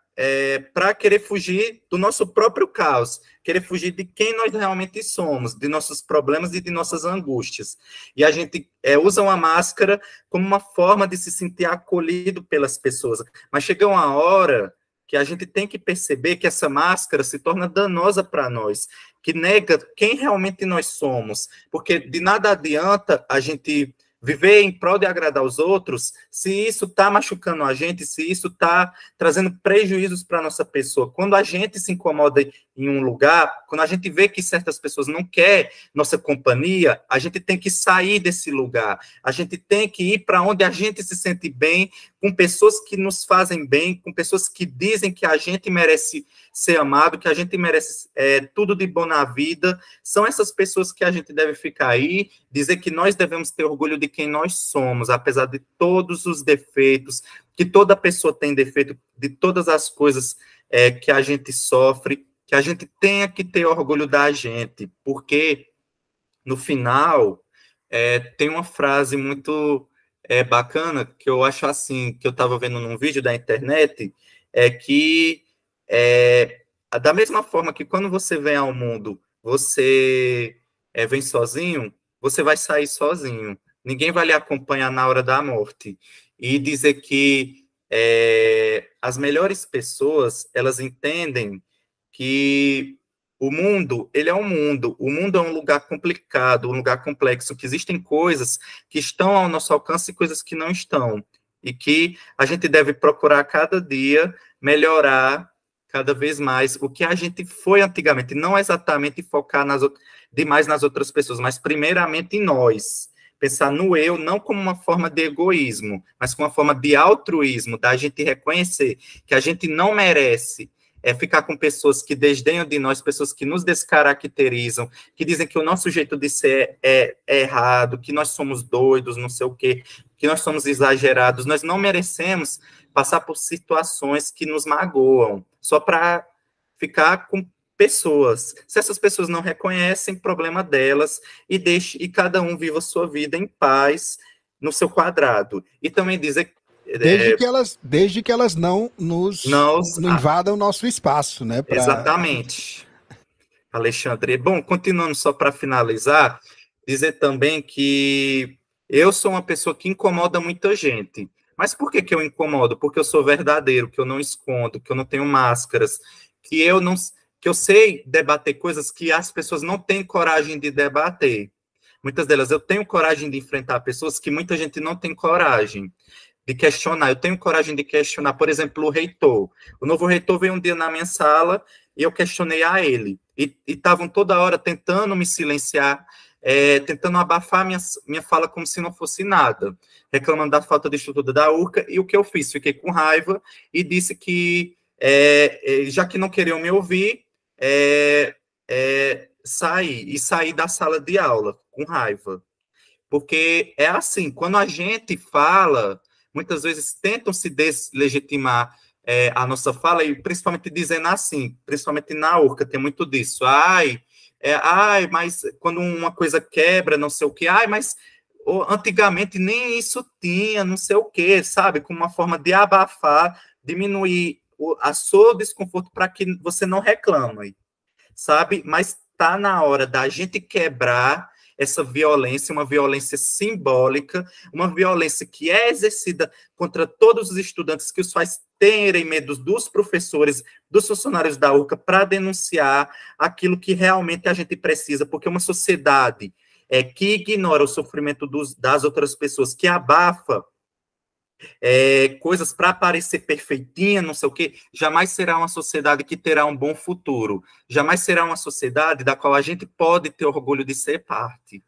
para querer fugir do nosso próprio caos, querer fugir de quem nós realmente somos, de nossos problemas e de nossas angústias. E a gente usa uma máscara como uma forma de se sentir acolhido pelas pessoas. Mas chega uma hora que a gente tem que perceber que essa máscara se torna danosa para nós, que nega quem realmente nós somos, porque de nada adianta a gente viver em prol de agradar os outros, se isso está machucando a gente, se isso está trazendo prejuízos para a nossa pessoa. Quando a gente se incomoda em um lugar, quando a gente vê que certas pessoas não querem nossa companhia, a gente tem que sair desse lugar. A gente tem que ir para onde a gente se sente bem, com pessoas que nos fazem bem, com pessoas que dizem que a gente merece ser amado, que a gente merece tudo de bom na vida. São essas pessoas que a gente deve ficar aí, dizer que nós devemos ter orgulho de quem nós somos, apesar de todos os defeitos, que toda pessoa tem defeito, de todas as coisas que a gente sofre, que a gente tenha que ter orgulho da gente, porque no final tem uma frase muito bacana, que eu acho assim, que eu estava vendo num vídeo da internet, que da mesma forma que quando você vem ao mundo, você vem sozinho, você vai sair sozinho. Ninguém vai lhe acompanhar na hora da morte. E dizer que as melhores pessoas, elas entendem que o mundo, ele é um mundo. O mundo é um lugar complicado, um lugar complexo, que existem coisas que estão ao nosso alcance e coisas que não estão. E que a gente deve procurar cada dia melhorar cada vez mais o que a gente foi antigamente, não exatamente focar demais nas outras pessoas, mas primeiramente em nós. Pensar no eu, não como uma forma de egoísmo, mas como uma forma de altruísmo, da gente reconhecer que a gente não merece ficar com pessoas que desdenham de nós, pessoas que nos descaracterizam, que dizem que o nosso jeito de ser é errado, que nós somos doidos, não sei o quê, que nós somos exagerados. Nós não merecemos passar por situações que nos magoam, só para ficar com pessoas. Se essas pessoas não reconhecem, problema delas, e cada um viva a sua vida em paz, no seu quadrado. E também dizer desde que elas não invadam o nosso espaço, né? Exatamente, Alexandre. Bom, continuando só para finalizar, dizer também que eu sou uma pessoa que incomoda muita gente. Mas por que eu incomodo? Porque eu sou verdadeiro, que eu não escondo, que eu não tenho máscaras, que eu sei debater coisas que as pessoas não têm coragem de debater. Muitas delas eu tenho coragem de enfrentar pessoas que muita gente não tem coragem de questionar. Eu tenho coragem de questionar, por exemplo, o reitor. O novo reitor veio um dia na minha sala e eu questionei a ele. E estavam toda hora tentando me silenciar, tentando abafar minha fala como se não fosse nada, reclamando da falta de estrutura da URCA. E o que eu fiz? Fiquei com raiva e disse que, já que não queriam me ouvir, saí da sala de aula com raiva. Porque é assim, quando a gente fala, muitas vezes tentam se deslegitimar a nossa fala, e principalmente dizendo assim, principalmente na URCA, tem muito disso. Mas quando uma coisa quebra, não sei o quê, mas antigamente nem isso tinha, não sei o quê, sabe? Como uma forma de abafar, diminuir o seu desconforto para que você não reclame, sabe? Mas está na hora da gente quebrar essa violência, uma violência simbólica, uma violência que é exercida contra todos os estudantes, que os faz terem medo dos professores, dos funcionários da URCA, para denunciar aquilo que realmente a gente precisa, porque uma sociedade que ignora o sofrimento das outras pessoas, que abafa coisas para parecer perfeitinha, não sei o quê, jamais será uma sociedade que terá um bom futuro, jamais será uma sociedade da qual a gente pode ter orgulho de ser parte.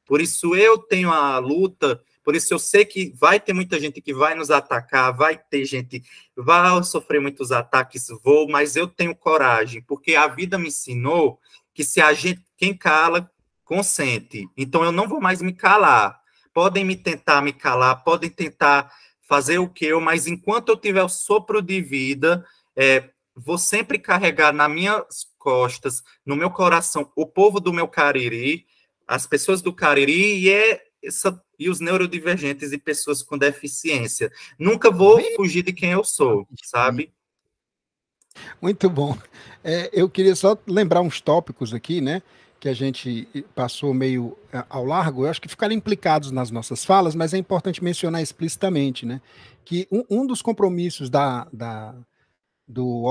Por isso eu tenho a luta Por isso eu sei que vai ter muita gente que vai nos atacar, vai ter gente, vai sofrer muitos ataques, mas eu tenho coragem, porque a vida me ensinou que se a gente, quem cala, consente. Então eu não vou mais me calar. Podem me tentar me calar, podem tentar fazer o que eu, mas enquanto eu tiver o sopro de vida, vou sempre carregar nas minhas costas, no meu coração, o povo do meu Cariri, as pessoas do Cariri e os neurodivergentes e pessoas com deficiência. Nunca vou fugir de quem eu sou, sabe? Muito bom. Eu queria só lembrar uns tópicos aqui, né? Que a gente passou meio ao largo, eu acho que ficaram implicados nas nossas falas, mas é importante mencionar explicitamente, né? Que um dos compromissos do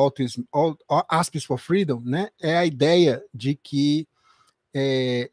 Aspis for Freedom, né? É a ideia de que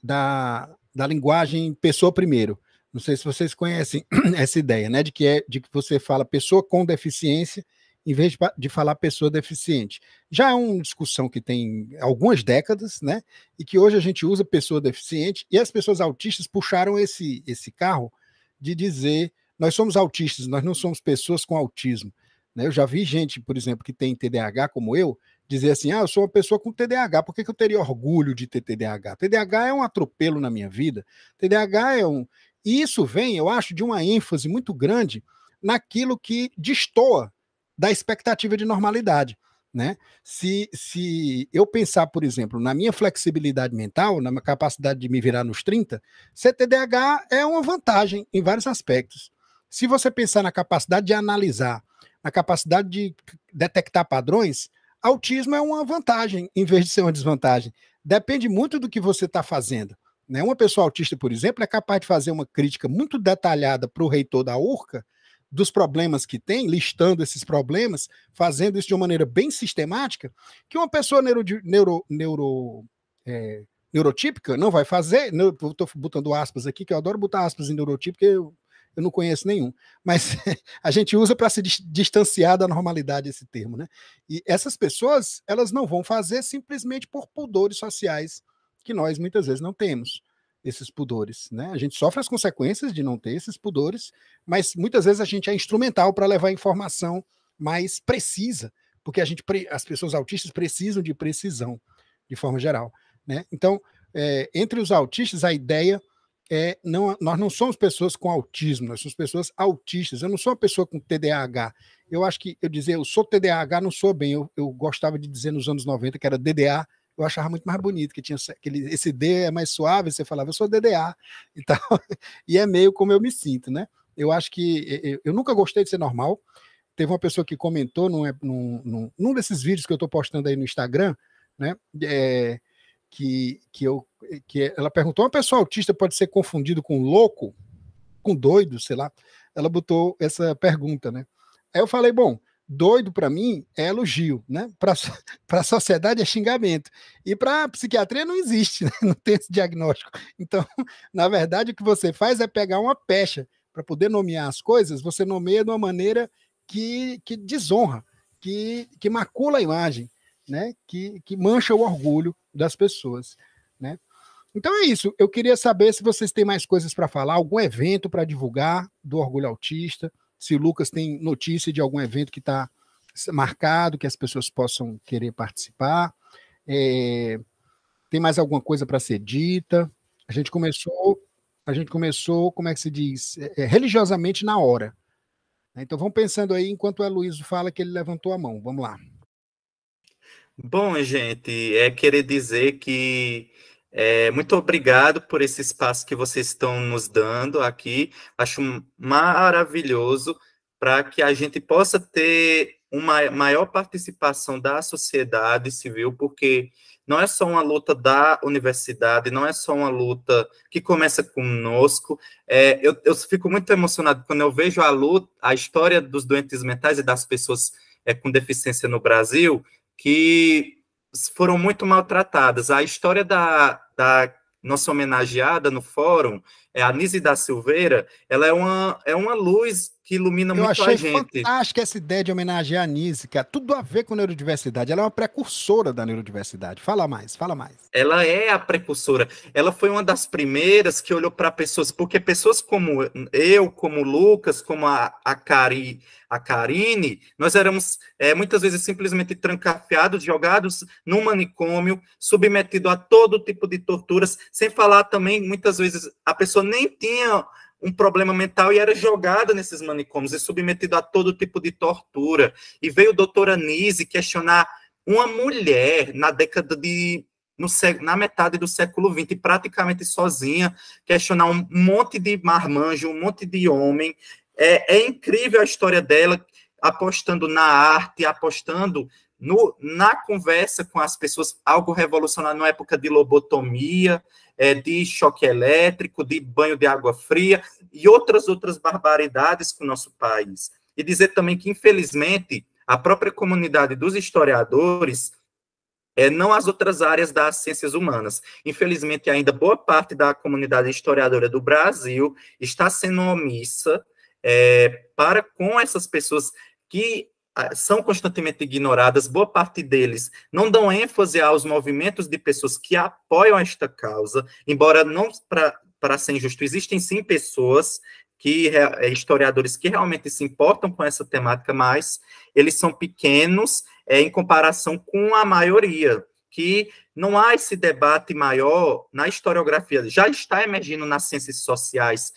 da linguagem pessoa primeiro. Não sei se vocês conhecem essa ideia, né? De que você fala pessoa com deficiência em vez de falar pessoa deficiente. Já é uma discussão que tem algumas décadas, né? E que hoje a gente usa pessoa deficiente, e as pessoas autistas puxaram esse carro de dizer nós somos autistas, nós não somos pessoas com autismo. Né? Eu já vi gente, por exemplo, que tem TDAH como eu, dizer assim, eu sou uma pessoa com TDAH, por que eu teria orgulho de ter TDAH? TDAH é um atropelo na minha vida, TDAH E isso vem, eu acho, de uma ênfase muito grande naquilo que destoa da expectativa de normalidade. Né? Se eu pensar, por exemplo, na minha flexibilidade mental, na minha capacidade de me virar nos 30, ser TDAH é uma vantagem em vários aspectos. Se você pensar na capacidade de analisar, na capacidade de detectar padrões, autismo é uma vantagem em vez de ser uma desvantagem. Depende muito do que você está fazendo. Né? Uma pessoa autista, por exemplo, é capaz de fazer uma crítica muito detalhada para o reitor da URCA, dos problemas que tem, listando esses problemas, fazendo isso de uma maneira bem sistemática, que uma pessoa neurotípica não vai fazer. Estou botando aspas aqui, que eu adoro botar aspas em neurotípica, eu não conheço nenhum, mas a gente usa para se distanciar da normalidade esse termo, né? E essas pessoas, elas não vão fazer simplesmente por pudores sociais que nós muitas vezes não temos. Esses pudores, né? A gente sofre as consequências de não ter esses pudores, mas muitas vezes a gente é instrumental para levar informação mais precisa, porque as pessoas autistas precisam de precisão, de forma geral, né? Então, entre os autistas, a ideia nós não somos pessoas com autismo, nós somos pessoas autistas. Eu não sou uma pessoa com TDAH. Eu acho que eu sou TDAH, não sou bem. Eu gostava de dizer nos anos 90 que era DDA. Eu achava muito mais bonito, que tinha esse D é mais suave, você falava, eu sou DDA, então, e é meio como eu me sinto, né? Eu acho que eu nunca gostei de ser normal. Teve uma pessoa que comentou num desses vídeos que eu estou postando aí no Instagram, né? Que ela perguntou: uma pessoa autista pode ser confundido com louco, com doido, sei lá? Ela botou essa pergunta, né? Aí eu falei, bom, doido para mim é elogio, né? Para a sociedade é xingamento. E para a psiquiatria não existe, né? Não tem esse diagnóstico. Então, na verdade, o que você faz é pegar uma pecha. Para poder nomear as coisas, você nomeia de uma maneira que desonra, que macula a imagem, né? Que mancha o orgulho das pessoas, né? Então é isso. Eu queria saber se vocês têm mais coisas para falar, algum evento para divulgar do Orgulho Autista, se o Lucas tem notícia de algum evento que está marcado, que as pessoas possam querer participar. Tem mais alguma coisa para ser dita? A gente começou, como é que se diz? Religiosamente na hora. Então vamos pensando aí, enquanto o Heloísio fala que ele levantou a mão. Vamos lá. Bom, gente, querer dizer que muito obrigado por esse espaço que vocês estão nos dando aqui. Acho maravilhoso para que a gente possa ter uma maior participação da sociedade civil, porque não é só uma luta da universidade, não é só uma luta que começa conosco. Eu fico muito emocionado quando eu vejo a história dos doentes mentais e das pessoas com deficiência no Brasil, que foram muito maltratadas. A história da nossa homenageada no fórum, a Nise da Silveira, ela é uma luz que ilumina Eu muito a achei gente. fantástica essa ideia de homenagear a Nise, cara. Tudo a ver com neurodiversidade. Ela é uma precursora da neurodiversidade. Fala mais, fala mais. Ela é a precursora. Ela foi uma das primeiras que olhou para pessoas, porque pessoas como eu, como o Lucas, como a Karine, nós éramos muitas vezes simplesmente trancafiados, jogados num manicômio, submetidos a todo tipo de torturas, sem falar também, muitas vezes, a pessoa nem tinha um problema mental e era jogada nesses manicômios e submetido a todo tipo de tortura. E veio o doutor Anise questionar uma mulher na década de... na metade do século XX, praticamente sozinha, questionar um monte de marmanjo, um monte de homem. É incrível a história dela, apostando na arte, apostando na conversa com as pessoas, algo revolucionário na época de lobotomia, de choque elétrico, de banho de água fria, e outras barbaridades com o nosso país. E dizer também que, infelizmente, a própria comunidade dos historiadores, não as outras áreas das ciências humanas. Infelizmente, ainda boa parte da comunidade historiadora do Brasil está sendo omissa para com essas pessoas que são constantemente ignoradas. Boa parte deles não dão ênfase aos movimentos de pessoas que apoiam esta causa, embora não, para ser injusto, existem sim pessoas historiadores que realmente se importam com essa temática, mas eles são pequenos em comparação com a maioria, que não há esse debate maior na historiografia, já está emergindo nas ciências sociais,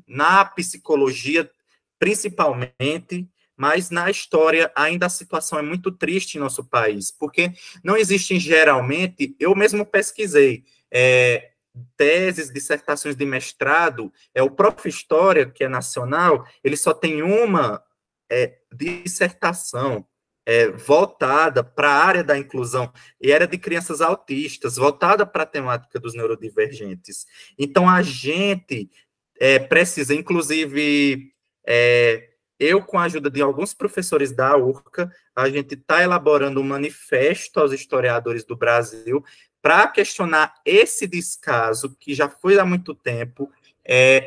na psicologia, principalmente, mas na história ainda a situação é muito triste em nosso país, porque não existem geralmente, eu mesmo pesquisei, teses, dissertações de mestrado, o próprio História, que é nacional, ele só tem uma dissertação voltada para a área da inclusão, e era de crianças autistas, voltada para a temática dos neurodivergentes. Então, a gente precisa, inclusive, eu, com a ajuda de alguns professores da URCA, a gente está elaborando um manifesto aos historiadores do Brasil para questionar esse descaso, que já foi há muito tempo,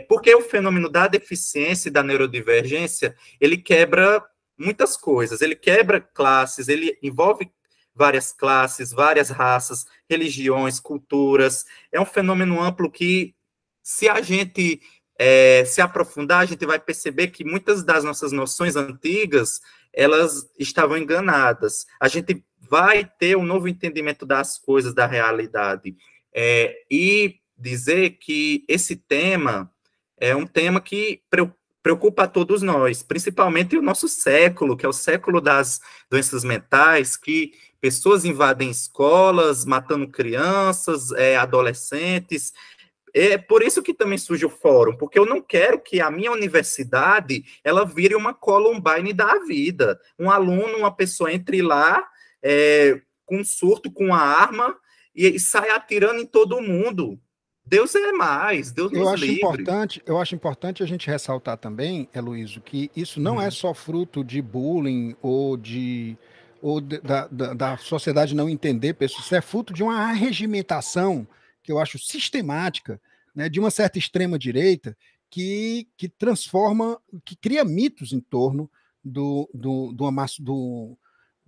porque o fenômeno da deficiência e da neurodivergência, ele quebra muitas coisas, ele quebra classes, ele envolve várias classes, várias raças, religiões, culturas, é um fenômeno amplo que, se a gente se aprofundar, a gente vai perceber que muitas das nossas noções antigas, elas estavam enganadas. A gente vai ter um novo entendimento das coisas, da realidade. E dizer que esse tema é um tema que preocupa a todos nós, principalmente o nosso século, que é o século das doenças mentais, que pessoas invadem escolas, matando crianças, adolescentes. É por isso que também surge o fórum, porque eu não quero que a minha universidade ela vire uma Columbine da vida. Um aluno, uma pessoa entre lá com um surto, com uma arma e sai atirando em todo mundo. Deus é mais, Deus nos livre. Eu acho importante a gente ressaltar também, Heloísio, que isso não é só fruto de bullying ou da sociedade não entender pessoas, isso é fruto de uma arregimentação que eu acho sistemática, né, de uma certa extrema-direita que transforma, que cria mitos em torno de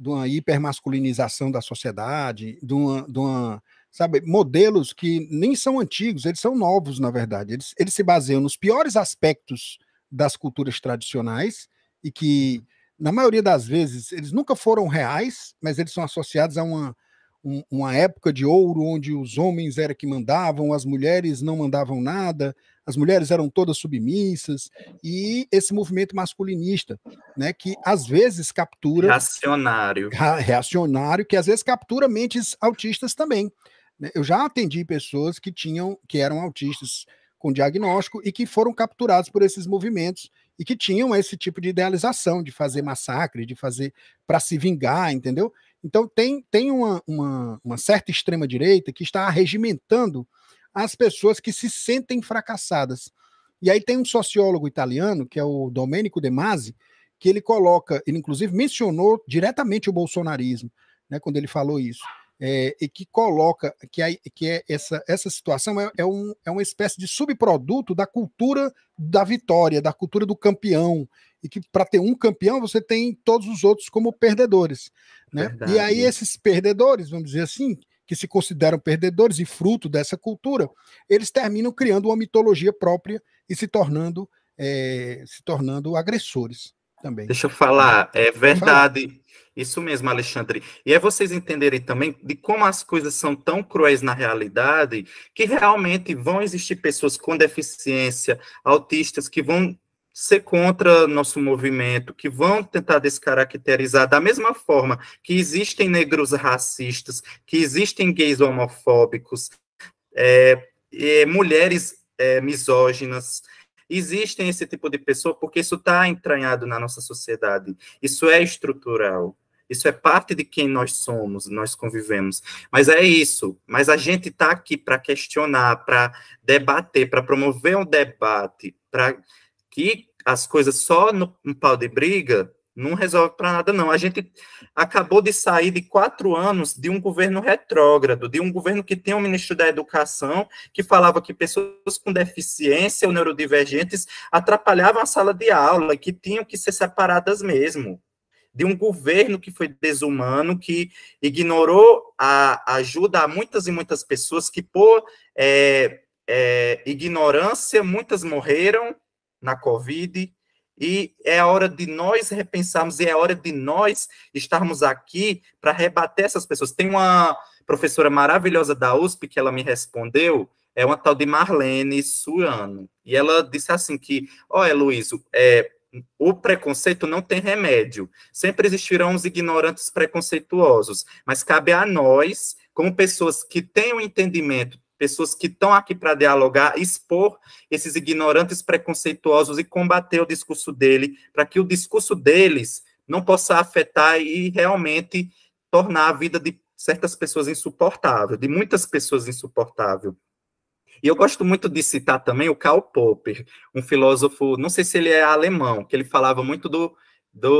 uma hipermasculinização da sociedade, de uma sabe, modelos que nem são antigos, eles são novos, na verdade. Eles se baseiam nos piores aspectos das culturas tradicionais e que, na maioria das vezes, eles nunca foram reais, mas eles são associados a uma época de ouro onde os homens eram que mandavam, as mulheres não mandavam nada, as mulheres eram todas submissas, e esse movimento masculinista, né, que às vezes captura... Reacionário, que às vezes captura mentes autistas também. Eu já atendi pessoas que eram autistas com diagnóstico e que foram capturados por esses movimentos e que tinham esse tipo de idealização de fazer massacre, de fazer para se vingar, entendeu? Então tem uma certa extrema-direita que está arregimentando as pessoas que se sentem fracassadas. E aí tem um sociólogo italiano, que é o Domenico De Masi, que ele inclusive mencionou diretamente o bolsonarismo, né, quando ele falou isso. e que coloca que essa situação é uma espécie de subproduto da cultura da vitória, da cultura do campeão, e que para ter um campeão você tem todos os outros como perdedores, né? Verdade. E aí esses perdedores, vamos dizer assim, que se consideram perdedores e fruto dessa cultura, eles terminam criando uma mitologia própria e se tornando agressores também. Deixa eu falar, é verdade. Isso mesmo, Alexandre. E é vocês entenderem também de como as coisas são tão cruéis na realidade, que realmente vão existir pessoas com deficiência, autistas, que vão ser contra nosso movimento, que vão tentar descaracterizar da mesma forma que existem negros racistas, que existem gays homofóbicos, mulheres misóginas. Existem esse tipo de pessoa porque isso está entranhado na nossa sociedade. Isso é estrutural. Isso é parte de quem nós somos, nós convivemos. Mas é isso. Mas a gente está aqui para questionar, para debater, para promover um debate, para que as coisas só no pau de briga não resolve para nada, não. A gente acabou de sair de 4 anos de um governo retrógrado, de um governo que tem um ministro da Educação que falava que pessoas com deficiência ou neurodivergentes atrapalhavam a sala de aula e que tinham que ser separadas mesmo. De um governo que foi desumano, que ignorou a ajuda a muitas e muitas pessoas, que por ignorância, muitas morreram na Covid, e é a hora de nós repensarmos, e é a hora de nós estarmos aqui para rebater essas pessoas. Tem uma professora maravilhosa da USP que ela me respondeu, é uma tal de Marlene Suano, e ela disse assim que, olha, Luiz, o preconceito não tem remédio. Sempre existirão os ignorantes preconceituosos, mas cabe a nós, como pessoas que têm o entendimento, pessoas que estão aqui para dialogar, expor esses ignorantes preconceituosos e combater o discurso dele, para que o discurso deles não possa afetar e realmente tornar a vida de certas pessoas insuportável, de muitas pessoas insuportável. E eu gosto muito de citar também o Karl Popper, um filósofo, não sei se ele é alemão, que ele falava muito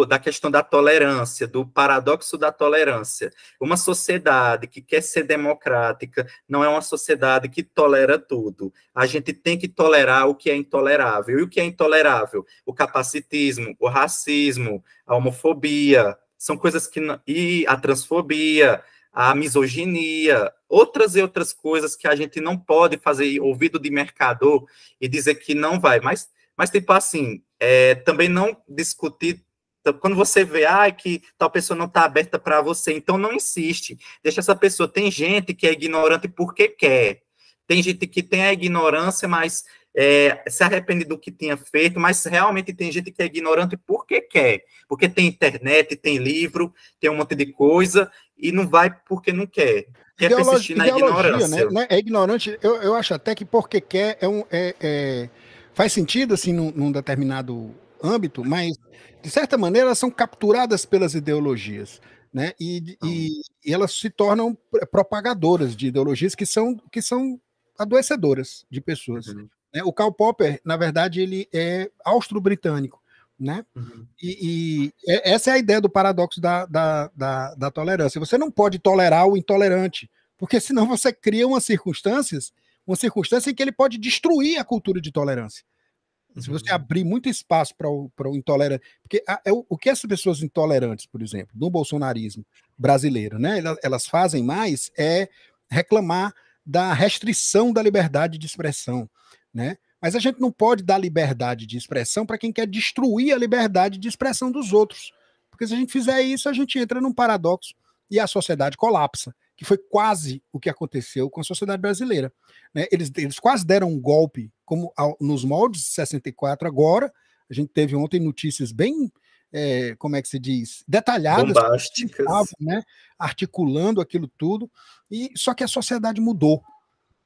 da questão da tolerância, do paradoxo da tolerância. Uma sociedade que quer ser democrática não é uma sociedade que tolera tudo. A gente tem que tolerar o que é intolerável. E o que é intolerável? O capacitismo, o racismo, a homofobia, são coisas que... E a transfobia, a misoginia, outras e outras coisas que a gente não pode fazer ouvido de mercador e dizer que não vai. Mas tipo assim, também não discutir, quando você vê que tal pessoa não está aberta para você, então não insiste, deixa essa pessoa. Tem gente que é ignorante porque quer, tem gente que tem a ignorância, mas se arrepende do que tinha feito, mas realmente tem gente que é ignorante porque quer, porque tem internet, tem livro, tem um monte de coisa, e não vai porque não quer. Quer persistir na ignorância. Né? É ignorante, eu acho até que porque quer faz sentido assim num determinado âmbito, mas de certa maneira elas são capturadas pelas ideologias, né? E elas se tornam propagadoras de ideologias que são adoecedoras de pessoas. Uhum. O Karl Popper, na verdade, ele é austro-britânico, né? Uhum. E essa é a ideia do paradoxo da tolerância. Você não pode tolerar o intolerante, porque senão você cria uma circunstância em que ele pode destruir a cultura de tolerância. Se você abrir muito espaço para o intolerante, porque o que essas pessoas intolerantes, por exemplo, no bolsonarismo brasileiro, né? Elas fazem mais é reclamar da restrição da liberdade de expressão, né? Mas a gente não pode dar liberdade de expressão para quem quer destruir a liberdade de expressão dos outros. Porque se a gente fizer isso, a gente entra num paradoxo e a sociedade colapsa, que foi quase o que aconteceu com a sociedade brasileira, né? Eles quase deram um golpe, como nos moldes de 64 agora. A gente teve ontem notícias bem, como é que se diz, detalhadas, bombásticas, né? Articulando aquilo tudo, só que a sociedade mudou.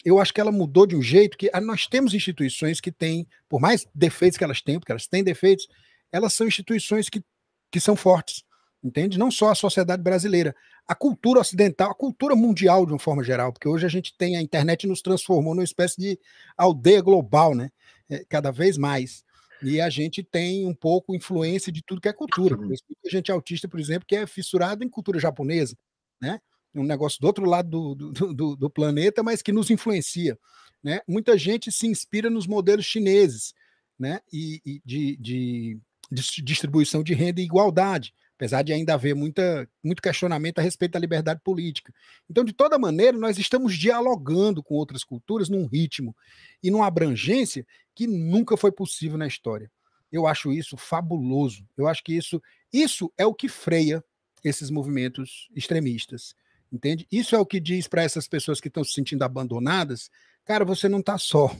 Eu acho que ela mudou de um jeito que nós temos instituições que têm, por mais defeitos que elas têm, porque elas têm defeitos, elas são instituições que são fortes, entende? Não só a sociedade brasileira, a cultura ocidental, a cultura mundial de uma forma geral, porque hoje a gente tem, a internet nos transformou numa espécie de aldeia global, né? Cada vez mais. E a gente tem um pouco influência de tudo que é cultura. Por isso que a gente é autista, por exemplo, que é fissurado em cultura japonesa, né? um negócio do outro lado do planeta, mas que nos influencia, né? Muita gente se inspira nos modelos chineses, né? E de distribuição de renda e igualdade, apesar de ainda haver muito questionamento a respeito da liberdade política. Então, de toda maneira, nós estamos dialogando com outras culturas num ritmo e numa abrangência que nunca foi possível na história. Eu acho isso fabuloso. Eu acho que isso é o que freia esses movimentos extremistas, entende? Isso é o que diz para essas pessoas que estão se sentindo abandonadas, cara, você não está só.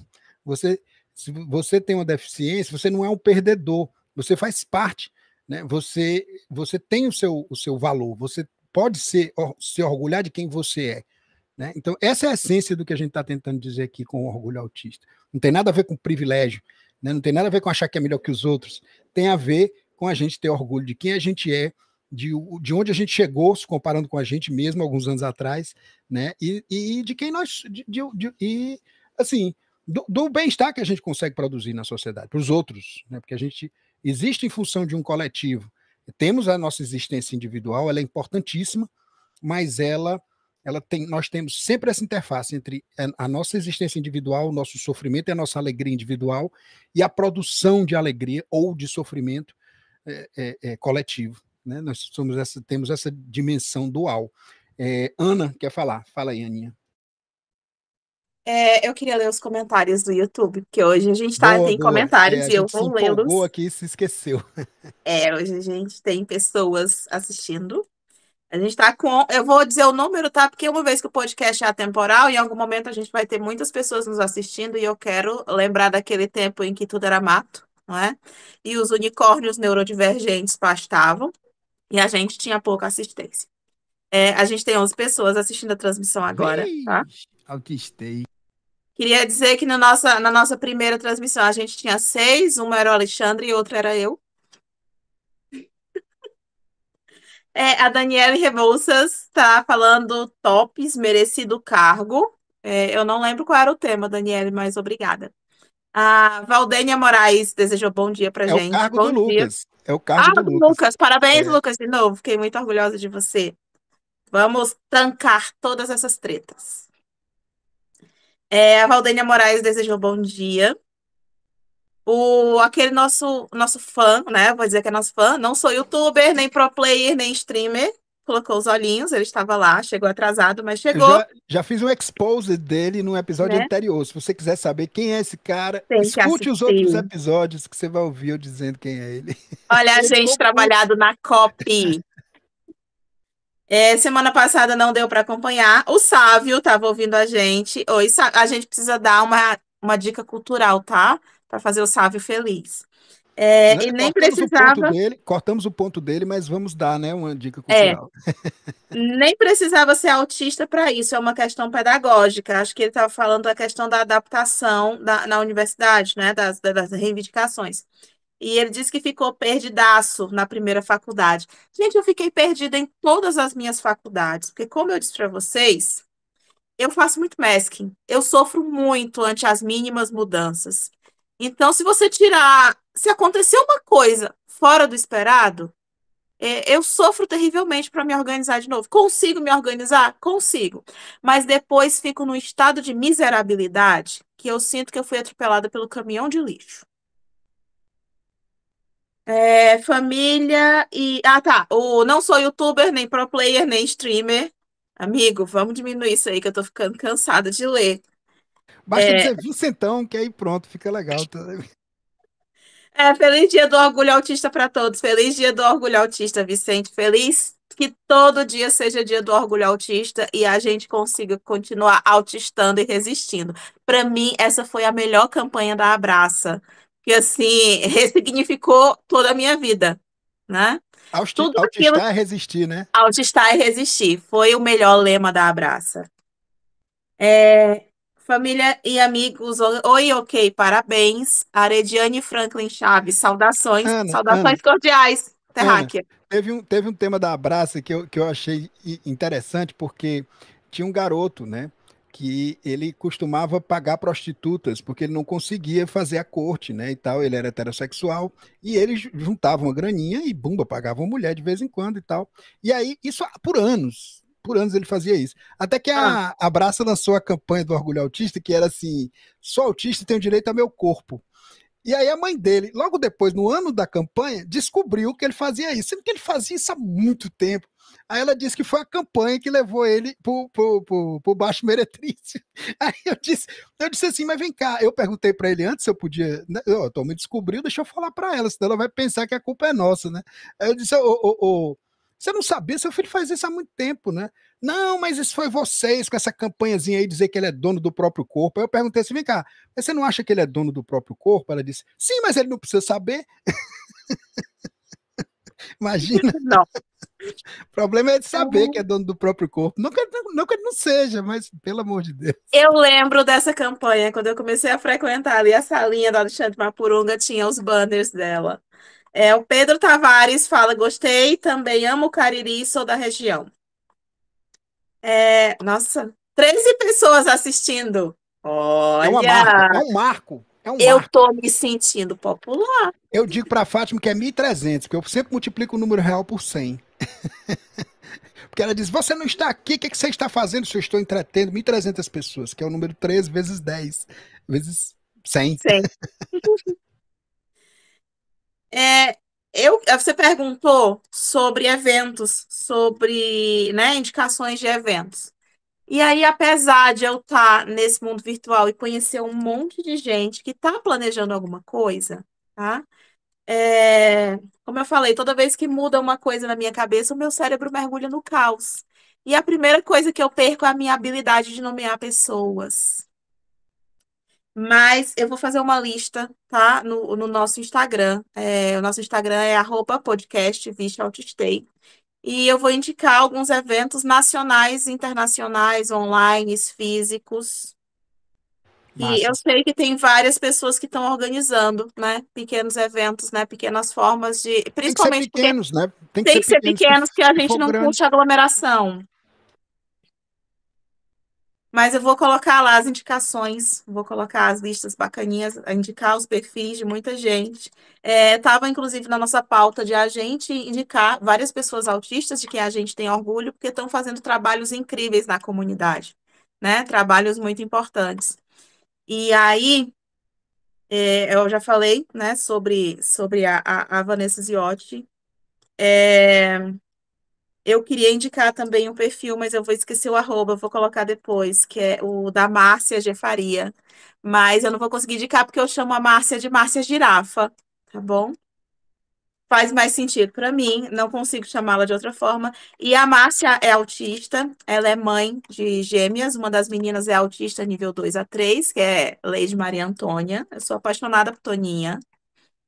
Se você tem uma deficiência, você não é um perdedor, você faz parte, né? Você tem o seu valor, você pode se orgulhar de quem você é, né? Então, essa é a essência do que a gente está tentando dizer aqui com o orgulho autista. Não tem nada a ver com privilégio, né? Não tem nada a ver com achar que é melhor que os outros, tem a ver com a gente ter orgulho de quem a gente é, de onde a gente chegou, se comparando com a gente mesmo alguns anos atrás, né? E de quem nós. E assim, do bem-estar que a gente consegue produzir na sociedade, para os outros, né? Porque a gente existe em função de um coletivo. Temos a nossa existência individual, ela é importantíssima, mas nós temos sempre essa interface entre a nossa existência individual, o nosso sofrimento e a nossa alegria individual, e a produção de alegria ou de sofrimento coletivo. Né? Nós temos essa dimensão dual. Ana, quer falar? Fala aí, Aninha. Eu queria ler os comentários do YouTube, porque hoje a gente tem Boa. comentários A e eu gente se vou empolgou lê-los. aqui e se esqueceu. Hoje a gente tem pessoas assistindo. A gente tá com. Eu vou dizer o número, tá? Porque uma vez que o podcast é atemporal, em algum momento a gente vai ter muitas pessoas nos assistindo e eu quero lembrar daquele tempo em que tudo era mato, não é? E os unicórnios neurodivergentes pastavam e a gente tinha pouca assistência. A gente tem 11 pessoas assistindo a transmissão agora, tá? Autistei. Queria dizer que na nossa primeira transmissão a gente tinha 6, uma era o Alexandre e outra era eu. A Daniele Rebouças está falando tops, merecido cargo. Eu não lembro qual era o tema, Daniele, mas obrigada. A Valdênia Moraes desejou bom dia pra É o gente. cargo Bom do dia. Lucas. É o cargo do Lucas. Lucas, parabéns, Lucas, de novo. Fiquei muito orgulhosa de você. Vamos tancar todas essas tretas. A Valdênia Moraes desejou bom dia. Aquele nosso fã, né? Vou dizer que é nosso fã. Não sou youtuber, nem pro player, nem streamer. Colocou os olhinhos, ele estava lá, chegou atrasado, mas chegou. Eu já fiz um expose dele no episódio Né? anterior. Se você quiser saber quem é esse cara, Tem que escute os assistir. outros episódios que você vai ouvir eu dizendo quem é ele. Olha, a Ele gente ficou trabalhado na COP. Semana passada não deu para acompanhar. O Sávio estava ouvindo a gente. Oi, a gente precisa dar uma dica cultural, tá? Para fazer o Sávio feliz. E nem precisava. Cortamos o ponto dele, mas vamos dar, né, uma dica cultural. Nem precisava ser autista para isso, é uma questão pedagógica. Acho que ele estava falando da questão da adaptação na universidade, né, das reivindicações. E ele disse que ficou perdidaço na primeira faculdade. Gente, eu fiquei perdida em todas as minhas faculdades, porque como eu disse para vocês, eu faço muito masking. Eu sofro muito ante as mínimas mudanças. Então, se acontecer uma coisa fora do esperado, eu sofro terrivelmente para me organizar de novo. Consigo me organizar? Consigo. Mas depois fico num estado de miserabilidade que eu sinto que eu fui atropelada pelo caminhão de lixo. Família e... Ah, tá. Não sou youtuber, nem pro player, nem streamer. Amigo, vamos diminuir isso aí que eu tô ficando cansada de ler. Basta dizer Vicentão, que aí pronto, fica legal. Feliz dia do orgulho autista para todos. Feliz dia do orgulho autista, Vicente. Feliz que todo dia seja dia do orgulho autista e a gente consiga continuar autistando e resistindo. Para mim, essa foi a melhor campanha da Abraça, que assim, ressignificou toda a minha vida, né? Autistar é resistir, né? Autistar é resistir. Foi o melhor lema da Abraça. Família e amigos, oi, ok, parabéns. Arediane Franklin Chaves, saudações Ana, cordiais, terráquea. Teve um tema da Abraça que eu achei interessante, porque tinha um garoto, né, que ele costumava pagar prostitutas, porque ele não conseguia fazer a corte, né, e tal, ele era heterossexual, e ele juntava uma graninha e, bumba, pagava uma mulher de vez em quando e tal. E aí, isso por anos, por anos ele fazia isso. Até que a Brasa lançou a campanha do Orgulho Autista, que era assim: sou autista e tenho direito ao meu corpo. E aí a mãe dele, logo depois, no ano da campanha, descobriu que ele fazia isso, sendo que ele fazia isso há muito tempo. Aí ela disse que foi a campanha que levou ele pro baixo meretrício. Aí eu disse assim, mas vem cá, eu perguntei para ele antes se eu podia, né, tua mãe descobriu, deixa eu falar para ela, senão ela vai pensar que a culpa é nossa, né? Aí eu disse, você não sabia, seu filho faz isso há muito tempo, né? Não, mas isso foi vocês com essa campanhazinha aí, dizer que ele é dono do próprio corpo. Aí eu perguntei assim, vem cá, mas você não acha que ele é dono do próprio corpo? Ela disse, sim, mas ele não precisa saber. Imagina. Não. O problema é de saber que é dono do próprio corpo. Não que ele não seja, mas pelo amor de Deus. Eu lembro dessa campanha, quando eu comecei a frequentar ali a salinha da Alexandre Mapurunga, tinha os banners dela. O Pedro Tavares fala, gostei, também amo o Cariri, sou da região. Nossa, 13 pessoas assistindo. É uma Olha, marca, é um marco. É um eu marco. tô me sentindo popular. Eu digo para a Fátima que é 1.300, porque eu sempre multiplico o número real por 100. Porque ela diz, você não está aqui, o que você está fazendo se eu estou entretendo 1.300 pessoas, que é o número 3 vezes 10, vezes 100. Sim. Você perguntou sobre eventos, sobre, né, indicações de eventos. E aí, apesar de eu estar nesse mundo virtual e conhecer um monte de gente que está planejando alguma coisa, tá? Como eu falei, toda vez que muda uma coisa na minha cabeça, o meu cérebro mergulha no caos. E a primeira coisa que eu perco é a minha habilidade de nomear pessoas. Mas eu vou fazer uma lista, tá? No nosso Instagram. O nosso Instagram é @podcast_vixe_autistei. E eu vou indicar alguns eventos nacionais, internacionais, online, físicos. E eu Massa. sei que tem várias pessoas que estão organizando, né? Pequenos eventos, né? Pequenas formas de. Tem que ser Principalmente porque pequenos, né? Tem que tem ser que ser pequenos. pequenos, porque a Se gente for não grande, puxa aglomeração. Mas eu vou colocar lá as indicações, vou colocar as listas bacaninhas, indicar os perfis de muita gente. Estava, inclusive, na nossa pauta de a gente indicar várias pessoas autistas de quem a gente tem orgulho, porque estão fazendo trabalhos incríveis na comunidade, né? Trabalhos muito importantes. E aí, eu já falei, né, sobre a Vanessa Ziotti. Eu queria indicar também um perfil, mas eu vou esquecer o arroba, eu vou colocar depois, que é o da Márcia G. Faria. Mas eu não vou conseguir indicar porque eu chamo a Márcia de Márcia Girafa, tá bom? Faz mais sentido para mim, não consigo chamá-la de outra forma. E a Márcia é autista, ela é mãe de gêmeas, uma das meninas é autista nível 2 a 3, que é Leide Maria Antônia. Eu sou apaixonada por Toninha.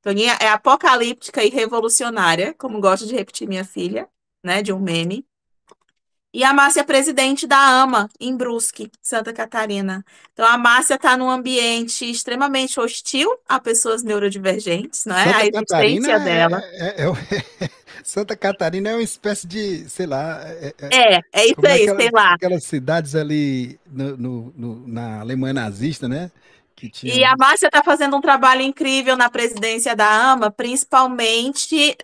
Toninha é apocalíptica e revolucionária, como gosta de repetir minha filha, né, de um meme. E a Márcia é presidente da AMA, em Brusque, Santa Catarina. Então, a Márcia está num ambiente extremamente hostil a pessoas neurodivergentes, não é? A Santa Catarina existência dela. Santa Catarina é uma espécie de, sei lá, É isso como é aí, sei lá. aquelas cidades ali na Alemanha nazista, né? Que E tinham a Márcia está fazendo um trabalho incrível na presidência da AMA, principalmente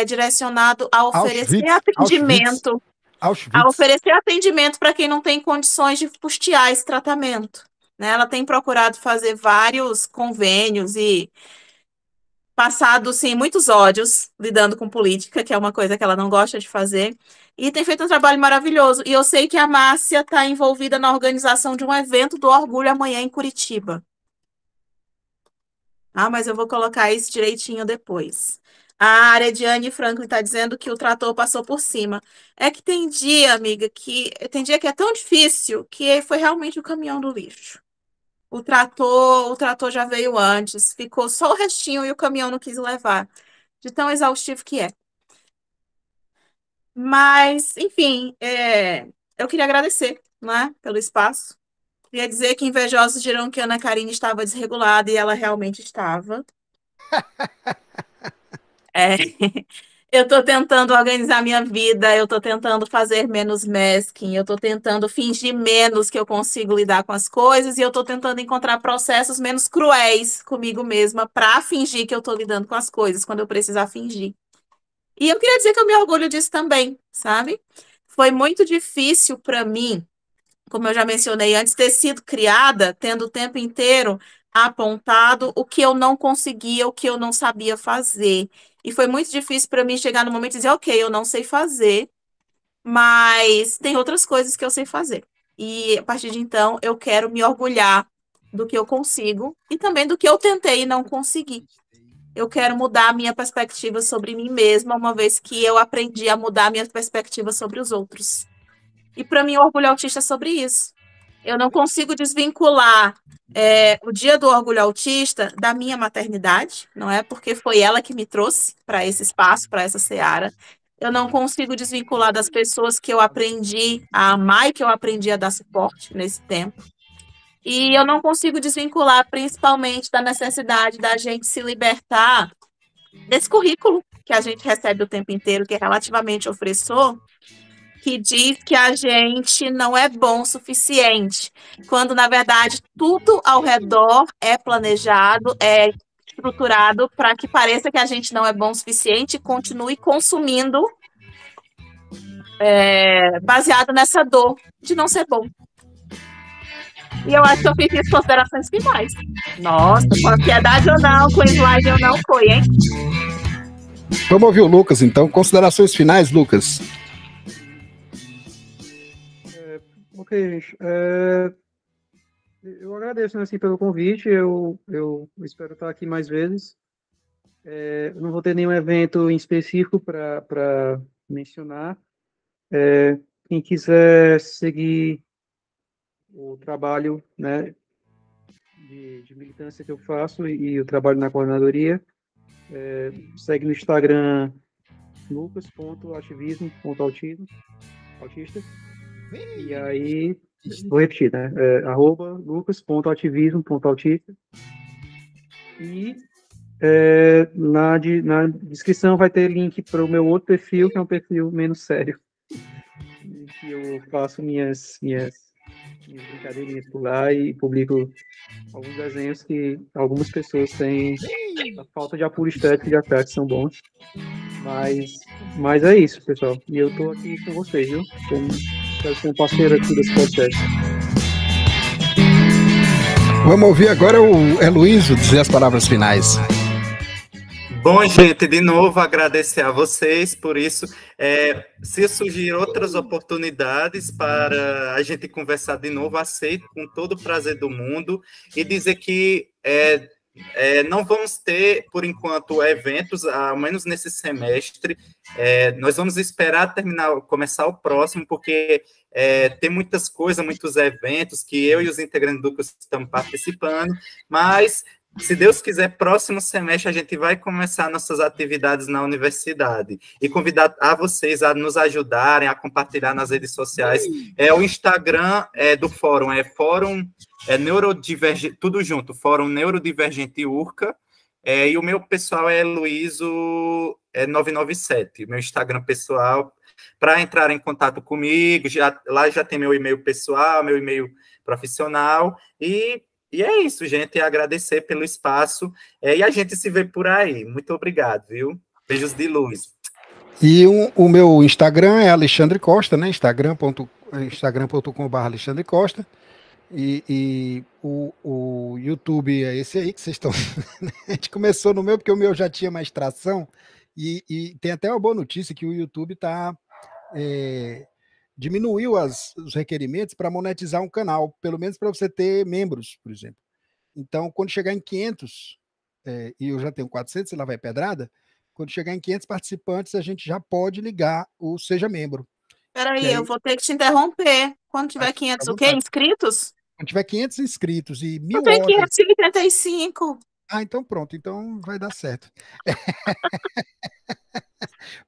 direcionado a oferecer atendimento. A Auschwitz. oferecer atendimento para quem não tem condições de custear esse tratamento, né? Ela tem procurado fazer vários convênios e passado, sim, muitos ódios lidando com política, que é uma coisa que ela não gosta de fazer, e tem feito um trabalho maravilhoso. E eu sei que a Márcia está envolvida na organização de um evento do Orgulho amanhã em Curitiba. Mas eu vou colocar isso direitinho depois. A Arediane Franklin está dizendo que o trator passou por cima. É que tem dia, amiga, tem dia que é tão difícil que foi realmente o caminhão do lixo. O trator já veio antes, ficou só o restinho e o caminhão não quis levar, de tão exaustivo que é. Mas, enfim, eu queria agradecer, né, pelo espaço. Queria dizer que invejosos dirão que Ana Karine estava desregulada e ela realmente estava. É, eu estou tentando organizar minha vida, eu estou tentando fazer menos masking, eu estou tentando fingir menos que eu consigo lidar com as coisas e eu estou tentando encontrar processos menos cruéis comigo mesma para fingir que eu estou lidando com as coisas quando eu precisar fingir. E eu queria dizer que eu me orgulho disso também, sabe? foi muito difícil para mim, como eu já mencionei antes, ter sido criada tendo o tempo inteiro apontado o que eu não conseguia, o que eu não sabia fazer. E foi muito difícil para mim chegar no momento e dizer, ok, eu não sei fazer, mas tem outras coisas que eu sei fazer. E a partir de então, eu quero me orgulhar do que eu consigo e também do que eu tentei e não consegui. Eu quero mudar a minha perspectiva sobre mim mesma, uma vez que eu aprendi a mudar a minha perspectiva sobre os outros. E para mim, o Orgulho Autista é sobre isso. Eu não consigo desvincular o Dia do Orgulho Autista da minha maternidade, não é? Porque foi ela que me trouxe para esse espaço, para essa seara. Eu não consigo desvincular das pessoas que eu aprendi a amar e que eu aprendi a dar suporte nesse tempo. E eu não consigo desvincular, principalmente, da necessidade da gente se libertar desse currículo que a gente recebe o tempo inteiro, que é relativamente opressor, que diz que a gente não é bom o suficiente, quando, na verdade, tudo ao redor é planejado, é estruturado para que pareça que a gente não é bom o suficiente e continue consumindo baseado nessa dor de não ser bom. E eu acho que eu fiz as considerações finais. Nossa, com ansiedade ou não, com slide ou não, foi, hein? Vamos ouvir o Lucas, então. Considerações finais, Lucas. Ok, gente. Eu agradeço, né, assim, pelo convite. Eu espero estar aqui mais vezes. Eu não vou ter nenhum evento em específico para mencionar. Quem quiser seguir o trabalho, né, de militância que eu faço e o trabalho na coordenadoria, segue no Instagram lucas.ativismo.autista. E aí, vou repetir, né? @lucas.ativismo.autista. E na descrição vai ter link para o meu outro perfil, que é um perfil menos sério, em que eu faço minhas brincadeirinhas por lá e publico alguns desenhos que algumas pessoas têm a falta de apuro estético de achar que são bons. Mas é isso, pessoal. E eu tô aqui com vocês, viu? Quero ser um parceiro aqui desse podcast. Vamos ouvir agora o Heloísio dizer as palavras finais. Bom, gente, de novo agradecer a vocês por isso. Se surgir outras oportunidades para a gente conversar de novo, aceito com todo o prazer do mundo e dizer que não vamos ter, por enquanto, eventos, ao menos nesse semestre. Nós vamos esperar começar o próximo, porque tem muitas coisas, muitos eventos que eu e os integrantes do curso estamos participando, mas se Deus quiser, próximo semestre a gente vai começar nossas atividades na universidade e convidar a vocês a nos ajudarem, a compartilhar nas redes sociais. O Instagram do Fórum Fórum Neurodivergente, tudo junto, Fórum Neurodivergente Urca, e o meu pessoal é Luizo 997, meu Instagram pessoal, para entrar em contato comigo, lá já tem meu e-mail pessoal, meu e-mail profissional, e é isso, gente, agradecer pelo espaço, e a gente se vê por aí. Muito obrigado, viu? Beijos de luz. E o meu Instagram é Alexandre Costa, né? instagram.com/Alexandre Costa. E o YouTube é esse aí que vocês estão... A gente começou no meu, porque o meu já tinha mais tração, e tem até uma boa notícia que o YouTube diminuiu os requerimentos para monetizar um canal, pelo menos para você ter membros, por exemplo. Então, quando chegar em 500, e eu já tenho 400, e lá vai pedrada, quando chegar em 500 participantes, a gente já pode ligar o Seja Membro. Peraí, eu vou ter que te interromper. Quando tiver 500 o quê? Inscritos? Quando tiver 500 inscritos e 1000 eu tenho horas... 535. Ah, então pronto, então vai dar certo.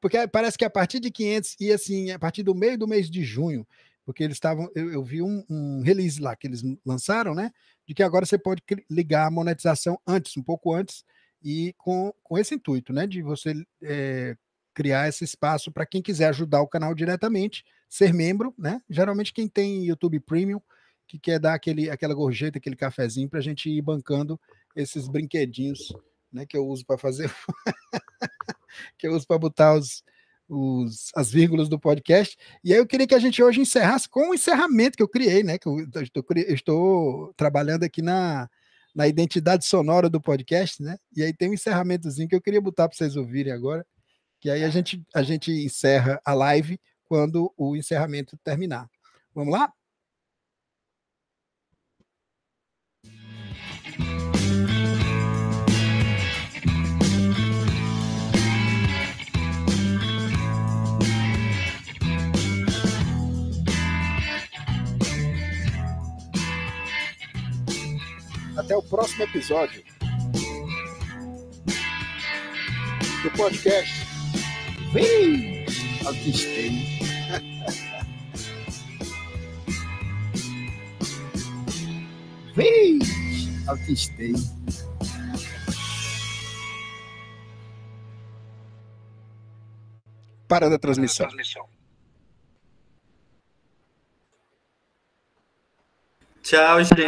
Porque parece que a partir de 500, e assim, a partir do meio do mês de junho, porque eles estavam, eu vi um release lá que eles lançaram, né, de que agora você pode ligar a monetização antes, um pouco antes, e com esse intuito, né, de você criar esse espaço para quem quiser ajudar o canal diretamente, ser membro, né, geralmente quem tem YouTube Premium, que quer dar aquela gorjeta, aquele cafezinho para a gente ir bancando esses brinquedinhos, né, que eu uso para fazer, que eu uso para botar as vírgulas do podcast. E aí eu queria que a gente hoje encerrasse com o encerramento que eu criei, né? Que eu estou trabalhando aqui na identidade sonora do podcast, né? E aí tem um encerramentozinho que eu queria botar para vocês ouvirem agora, que aí a gente encerra a live quando o encerramento terminar. Vamos lá? Até o próximo episódio do podcast. Vem, autistei. Vem, autistei. Parando a transmissão. Tchau, gente.